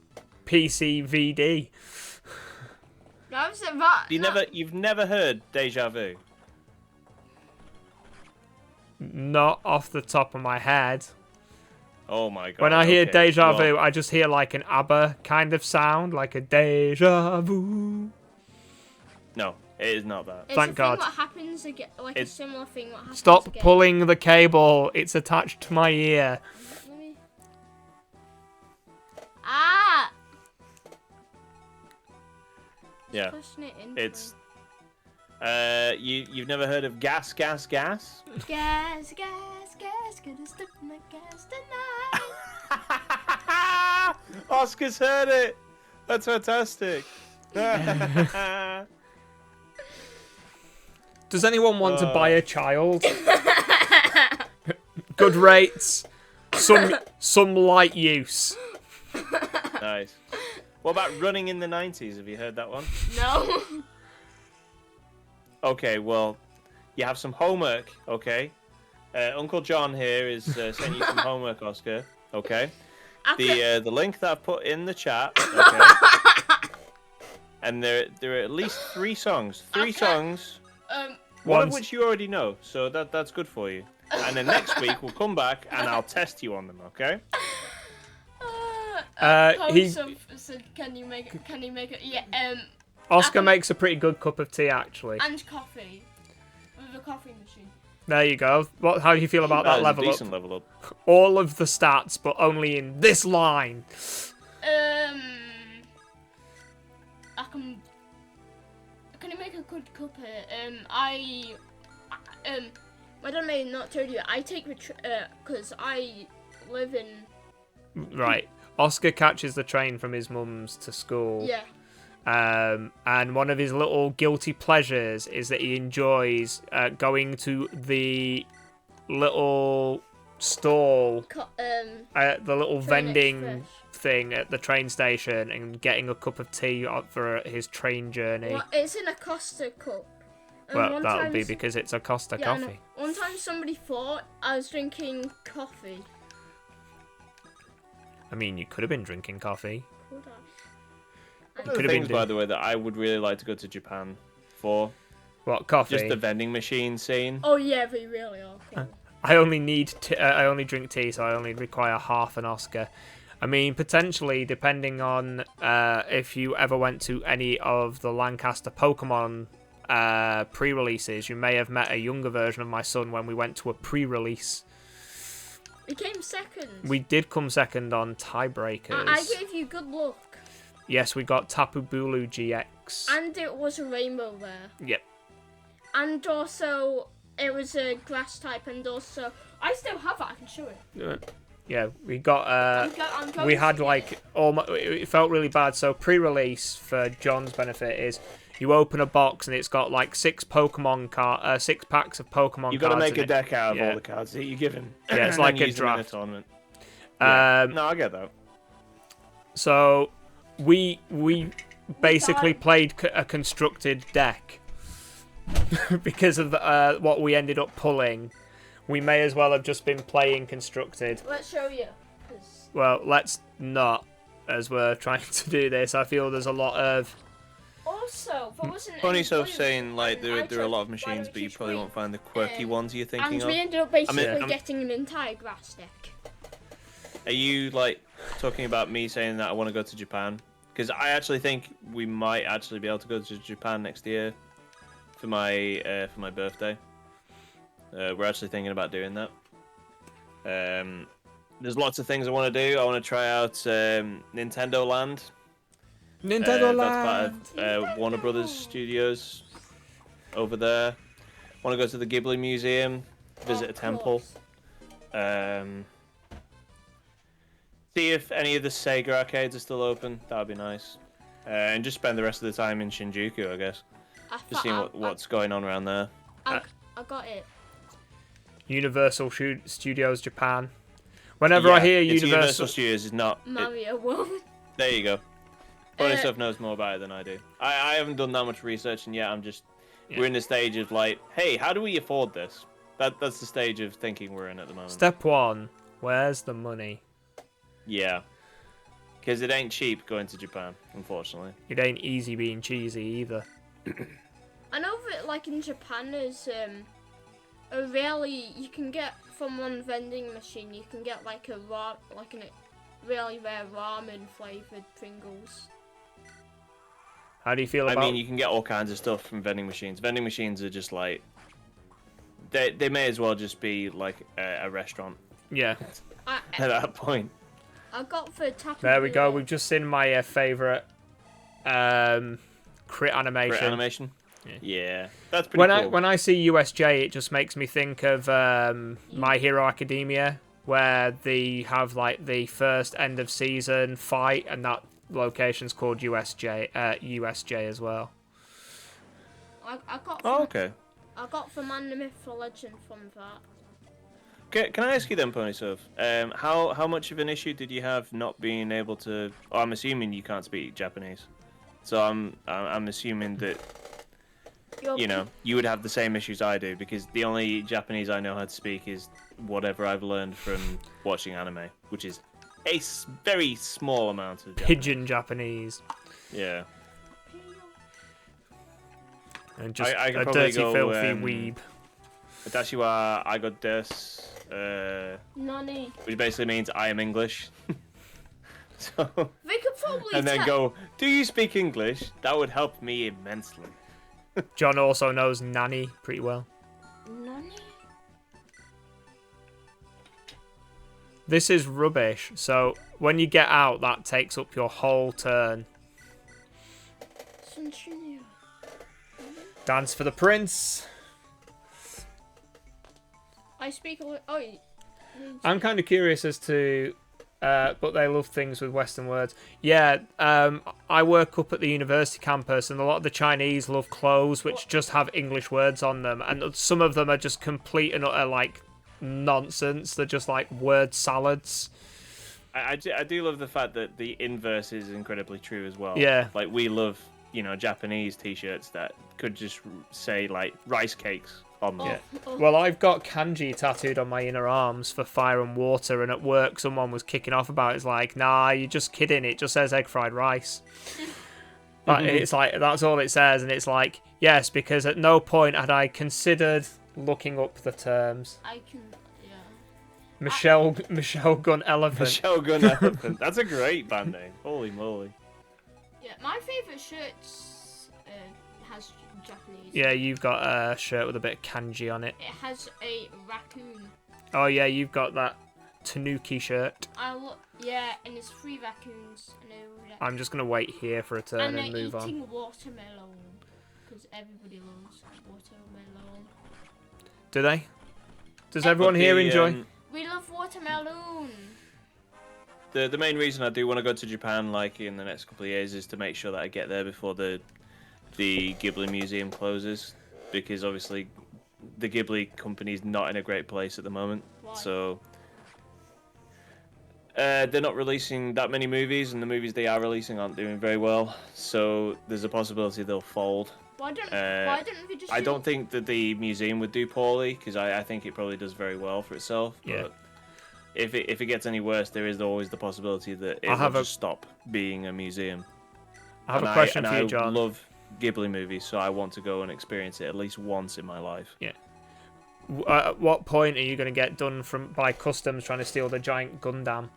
PC VD. You've never heard Deja Vu? Not off the top of my head. Oh my god. When I hear okay. Deja Well, Vu, I just hear like an ABBA kind of sound, like a Deja Vu. No, it is not that. It's Thank a God. thing what happens again, like a It's- similar thing what happens Stop again. pulling the cable. It's attached to my ear. Let me- Ah! Yeah. Pushing it in. It's you've never heard of gas? Gas, gas, gas, gonna stick my gas tonight. Oscar's heard it. That's fantastic. Does anyone want to buy a child? Good rates. Some light use. Nice. What about Running in the 90s? Have you heard that one? No. Okay, well, you have some homework, okay? Uncle John here is sending you some homework, Oscar, okay? The link that I've put in the chat, okay? And there are at least 3 songs. 3 songs, one of which you already know, so that's good for you. And then next week we'll come back and I'll test you on them, okay? He said, can you make it? Yeah. Oscar makes a pretty good cup of tea, actually. And coffee. With a coffee machine. There you go. How do you feel about that is level a decent up? level up. All of the stats, but only in this line. Can you make a good cup here? My dad may not told you. I take because I live in. Right. Oscar catches the train from his mum's to school. Yeah. And one of his little guilty pleasures is that he enjoys going to the little stall, the little Train vending Express. thing at the train station and getting a cup of tea for his train journey. Well, it's in a Costa cup. And Well, one that'll time be because it's a Costa yeah, I know. coffee. One time somebody thought I was drinking coffee. I mean, you could have been drinking coffee. Could I? One of could the have things, been by the way, that I would really like to go to Japan for, What, coffee? just the vending machine scene. Oh yeah, they really are cool. I only drink tea, so I only require half an Oscar. I mean, potentially, depending on if you ever went to any of the Lancaster Pokemon pre-releases, you may have met a younger version of my son when we went to a pre-release. We came second. We did come second on tiebreakers. I gave you good luck. Yes, we got Tapu Bulu GX. And it was a rainbow there. Yep. And also, it was a grass type, and also, I still have it, I can show it. Yeah, we got. I'm going We to had get like it. it felt really bad. So pre-release for John's benefit is you open a box and it's got like 6 Pokemon 6 packs of Pokemon. You've got to cards make in a it. deck out of Yeah. all the cards that you're given. Yeah, it's and like then a use them in draft. tournament. Yeah. Um, No, I get that. So we basically played a constructed deck because of what we ended up pulling. We may as well have just been playing constructed. Let's show you. 'cause- Well, let's not, as we're trying to do this. I feel there's a lot of. Also, there wasn't Funny any so blues, saying like and there I are a took lot of one machines, but you each probably week. won't find the quirky ones you're thinking And of. we ended up basically I'm- getting an entire grass deck. Are you like talking about me saying that I want to go to Japan? Because I actually think we might actually be able to go to Japan next year for my birthday. We're actually thinking about doing that. There's lots of things I want to do. I want to try out Nintendo Land. Nintendo That's part of Warner Brothers Studios over there. Want to go to the Ghibli Museum, visit a Of temple. course. See if any of the Sega arcades are still open. That would be nice. And just spend the rest of the time in Shinjuku, I guess. Just seeing what's going on around there. I got it. Universal Studios Japan. Whenever I hear Universal Studios is not Mario World. There you go. Pony Stuff knows more about it than I do. I haven't done that much research, and yet we're in the stage of like, hey, how do we afford this? That's the stage of thinking we're in at the moment. Step 1, where's the money? Yeah. Because it ain't cheap going to Japan, unfortunately. It ain't easy being cheesy either. I know that, like, in Japan, there's you can get from one vending machine, you can get like a really rare ramen flavored Pringles. How do you feel about? I mean, you can get all kinds of stuff from vending machines. Vending machines are just like they may as well just be like a restaurant. Yeah. At that point. I got the taco. There we go. We've just seen my favourite crit animation. Crit animation. Yeah, that's pretty cool. When I see USJ, it just makes me think of My Hero Academia, where they have like the first end of season fight, and that location's called USJ as well. I got. Okay. I got from Anime for Legend from that. Okay, can I ask you then, Ponysurf? How much of an issue did you have not being able to? Oh, I'm assuming you can't speak Japanese, so I'm assuming that. You would have the same issues I do, because the only Japanese I know how to speak is whatever I've learned from watching anime, which is a very small amount of Japanese. Pigeon Japanese. Yeah. And just I a dirty, filthy weeb. Watashi wa aigo desu, Nani. which basically means I am English. So, They could probably and then go, do you speak English? That would help me immensely. John also knows Nanny pretty well. Nani? This is rubbish, so when you get out, that takes up your whole turn. Dance for the prince. I speak I'm kind of curious as to... but they love things with Western words. Yeah, I work up at the university campus, and a lot of the Chinese love clothes which just have English words on them, and some of them are just complete and utter, like, nonsense. They're just, like, word salads. I do love the fact that the inverse is incredibly true as well. Yeah. Like, we love, Japanese t-shirts that could just say, like, rice cakes on them. Well, I've got kanji tattooed on my inner arms for fire and water, and at work someone was kicking off about it. It's like, nah, you're just kidding. It just says egg fried rice. But it's like, that's all it says, and it's like, yes, because at no point had I considered looking up the terms. I can, yeah. Michelle Gun Elephant. Michelle Gun Elephant. That's a great band name. Holy moly. Yeah, my favourite shirts has Japanese. Yeah, you've got a shirt with a bit of kanji on it. It has a raccoon. Oh yeah, you've got that Tanuki shirt. Yeah, and there's 3 raccoons. I'm just gonna wait here for a turn and move on. And they're eating watermelon, because everybody loves watermelon. Do they? Does everyone here enjoy? We love watermelon. The main reason I do want to go to Japan, like, in the next couple of years, is to make sure that I get there before the Ghibli Museum closes, because obviously the Ghibli company's not in a great place at the moment. Why? So they're not releasing that many movies, and the movies they are releasing aren't doing very well. So there's a possibility they'll fold. Why don't we just? I don't think that the museum would do poorly, because I think it probably does very well for itself. But Yeah. If it gets any worse, there is always the possibility that it will just stop being a museum. I have a question for you, I John. love Ghibli movies, so I want to go and experience it at least once in my life. Yeah. At what point are you going to get done by customs trying to steal the giant Gundam?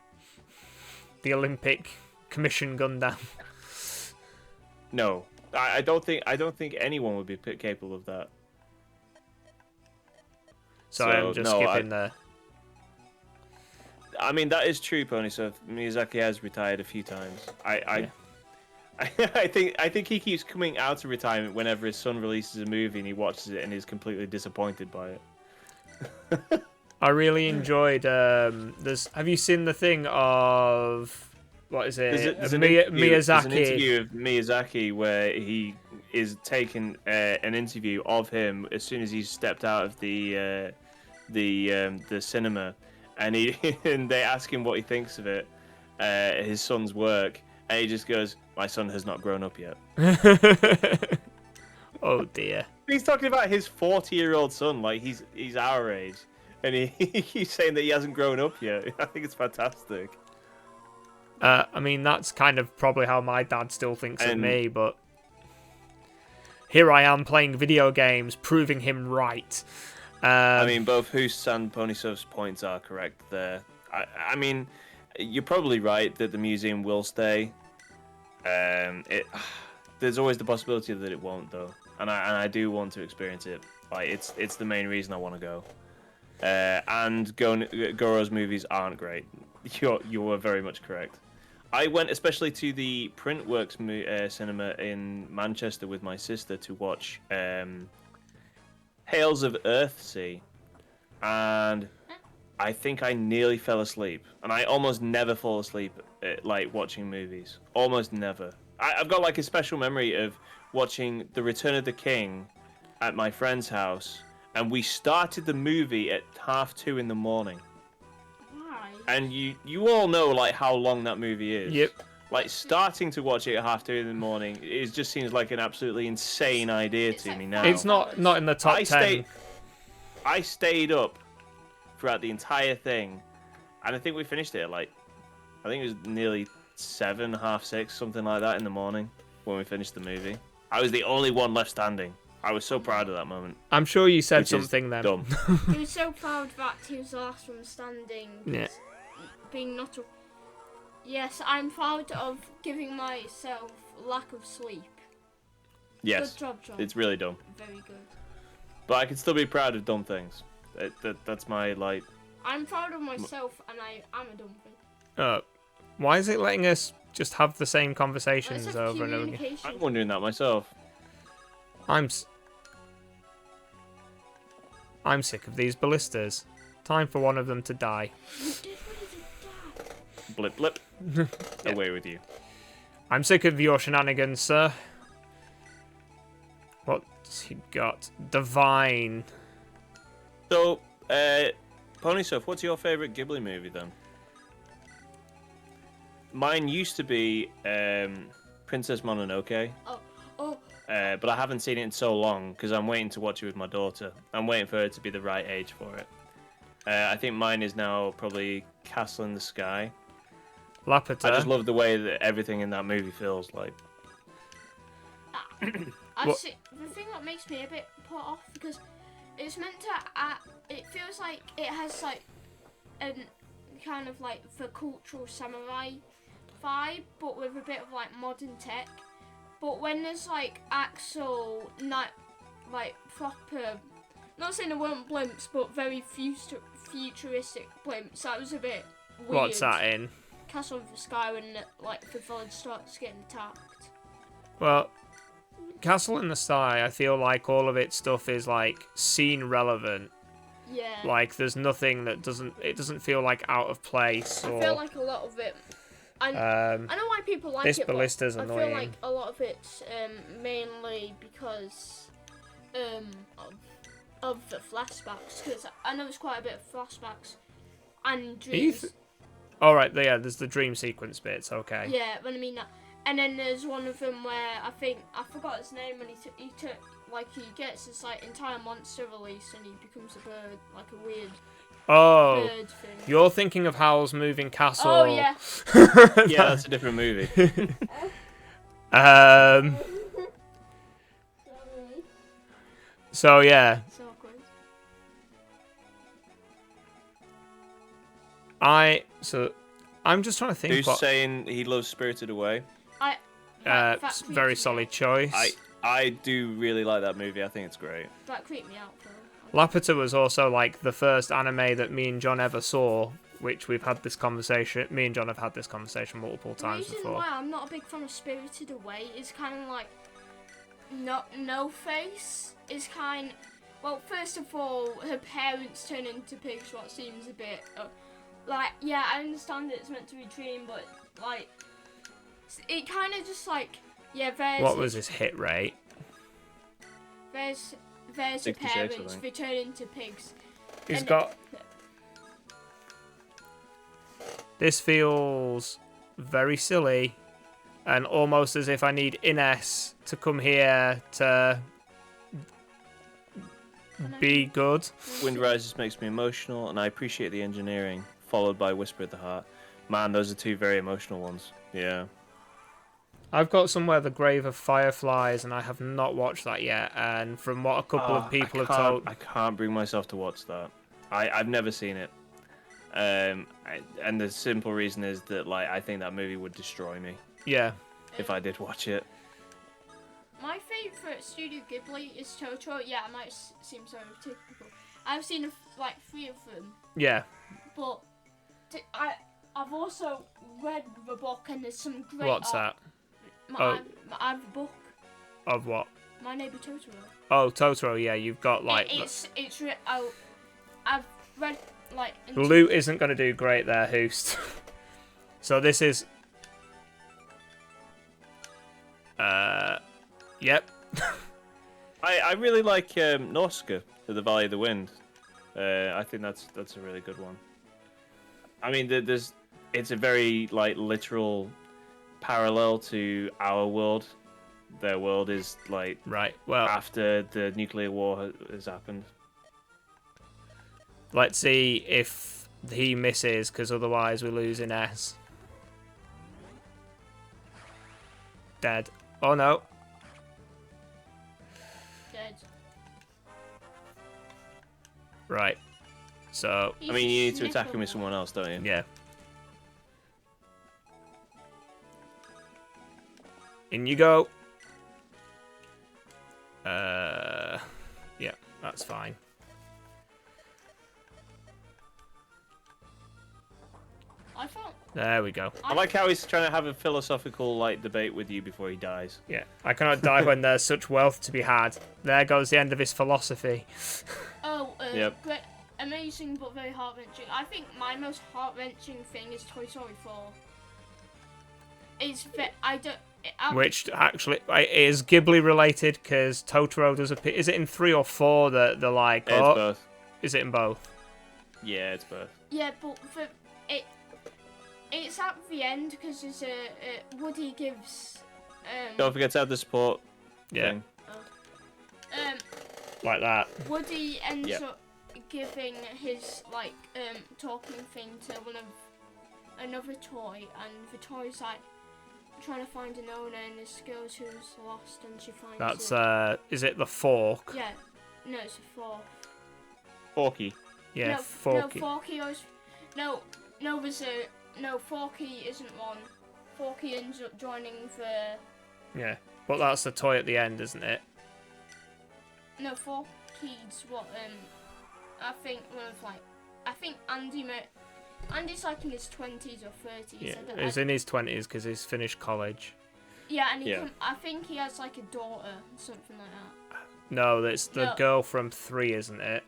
The Olympic Commission Gundam. No, I don't think anyone would be capable of that. So I'm just skipping there. I mean, that is true, Pony. So Miyazaki has retired a few times. I think he keeps coming out of retirement whenever his son releases a movie and he watches it and is completely disappointed by it. I really enjoyed. Have you seen the thing of what is it? There's an Miyazaki. interview of Miyazaki where he is taking an interview of him as soon as he stepped out of the cinema, and and they ask him what he thinks of it, his son's work, and he just goes, "My son has not grown up yet." Oh dear. He's talking about his 40-year-old son, like he's our age, and he's saying that he hasn't grown up yet. I think it's fantastic. I mean, that's kind of probably how my dad still thinks of me, but here I am playing video games, proving him right. I mean, both Hoos and Ponysov's points are correct there. I mean, you're probably right that the museum will stay. There's always the possibility that it won't, though, and I do want to experience it. Like, it's the main reason I want to go. And Goro's movies aren't great. You were very much correct. I went especially to the Printworks cinema in Manchester with my sister to watch Hails of Earthsea, and I think I nearly fell asleep. And I almost never fall asleep like watching movies. Almost never. I've got like a special memory of watching The Return of the King at my friend's house, and we started the movie at 2:30 in the morning. And you all know like how long that movie is. Yep. Like starting to watch it at 2:30 in the morning, it just seems like an absolutely insane idea to me now. It's not in the top 10. I stayed up throughout the entire thing, and I think we finished it at like, I think it was nearly 7, 6, something like that in the morning when we finished the movie. I was the only one left standing. I was so proud of that moment. I'm sure you said something then. Dumb. He was so proud that he was the last one standing. Yeah. Being not a... Yes, I'm proud of giving myself lack of sleep. Yes. Good job, John. It's really dumb. Very good. But I can still be proud of dumb things. That's my, like... I'm proud of myself, and I am a dumb thing. Why is it letting us just have the same Let's conversations have over and over again? communication. I'm wondering that myself. I'm sick of these ballistas. Time for one of them to die. Blip, blip. Away with you. I'm sick of your shenanigans, sir. What's he got? Divine. So, Ponysurf, what's your favourite Ghibli movie then? Mine used to be Princess Mononoke. Oh. But I haven't seen it in so long because I'm waiting to watch it with my daughter. I'm waiting for her to be the right age for it. I think mine is now probably Castle in the Sky. Laputa. I just love the way that everything in that movie feels like. The thing that makes me a bit put off, because it's meant to... it feels like it has like a kind of like the cultural samurai vibe, but with a bit of like modern tech. But when there's like actual like proper, not saying there weren't blimps, but very futuristic blimps, that was a bit weird. What's that in? Castle in the Sky, when like the village starts getting attacked. Well, Castle in the Sky, I feel like all of its stuff is like scene relevant. Yeah. Like there's nothing that doesn't feel like out of place. I or, feel like a lot of it. I know why people like this it. ballista's but annoying. I feel like a lot of it's mainly because of the flashbacks. Because I know there's quite a bit of flashbacks and dreams. All right, yeah. There's the dream sequence bits. Okay. Yeah, but I mean that. And then there's one of them where I forgot his name, and he gets this like entire monster release, and he becomes a bird, like a weird bird thing. You're thinking of Howl's Moving Castle. Oh yeah. Yeah, that's a different movie. So yeah. So awkward. I'm just trying to think. Who's saying he loves Spirited Away? Very solid choice. I do really like that movie. I think it's great. That creeped me out though. Laputa was also like the first anime that me and John ever saw, which we've had this conversation. Me and John have had this conversation multiple times The reason before. why I'm not a big fan of Spirited Away is kind of like No Face is kind. Well, first of all, her parents turn into pigs, what seems a bit... like, yeah, I understand it's meant to be a dream, but, like, it kind of just, like, yeah, there's... What was his hit rate? There's her 66, I parents, think. they turn into pigs. He's And- got... This feels very silly, and almost as if I need Ines to come here to be good. Wind Rises makes me emotional, and I appreciate the engineering, followed by Whisper of the Heart. Man, those are two very emotional ones. Yeah. I've got Somewhere the Grave of Fireflies, and I have not watched that yet. And from what a couple of people have told, I can't bring myself to watch that. I've never seen it. And the simple reason is that like I think that movie would destroy me yeah, if I did watch it. My favourite Studio Ghibli is Totoro. Yeah, it might seem so typical. I've seen like 3 of them, yeah. but I've also read the book, and there's some great. What's art. that? I have a book. Of what? My Neighbor Totoro. Oh, Totoro. Yeah, you've got like I've read like. the loot isn't going to do great there, Hoost. So this is. Yep. I really like Nausicaa of the Valley of the Wind. I think that's a really good one. I mean, it's a very like literal parallel to our world. Their world is like Right. Well, after the nuclear war has happened. let's see if he misses, because otherwise we lose in S. Dead. Oh no. Dead. Right. So, I mean, you need to attack him with someone else, don't you? yeah. In you go. Yeah, that's fine. I thought. There we go. I like how he's trying to have a philosophical like debate with you before he dies. Yeah, I cannot die when there's such wealth to be had. There goes the end of his philosophy. Oh, Yep. great, amazing but very heart wrenching. I think my most heart wrenching thing is Toy Story 4. It's I don't. Which actually is Ghibli related, because Totoro does appear. Is it in 3 or 4 that they're like? Yeah, it's both. Is it in both? Yeah, it's both. Yeah, but for it's at the end because there's Woody gives. Don't forget to have the support. Yeah, thing. like that. Woody ends Yep. up giving his like talking thing to another toy, and the toy's like trying to find an owner, and this girl who's lost, and she finds That's is it the fork? Yeah, no, it's a fork. Forky. Yeah, no, forky. No, Forky always. No, Forky isn't one. Forky ends up joining the. Yeah, but that's the toy at the end, isn't it? No, Forky's what I think one of like. I think Andy's like in his 20s or 30s. Yeah, he's in his 20s because he's finished college. Yeah, and Yeah. I think he has like a daughter, something like that. No, it's the No. girl from 3, isn't it?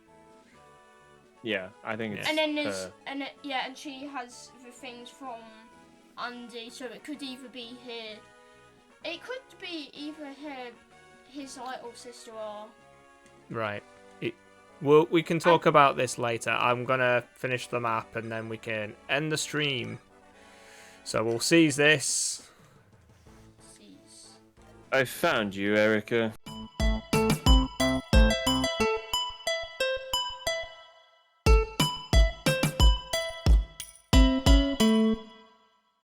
Yeah, I think it's And then there's her. and she has the things from Andy, so it could either be her. It could be either his little sister, or. Right. Well, we can talk about this later. I'm gonna finish the map and then we can end the stream. So we'll seize this. Sees. I found you, Erica.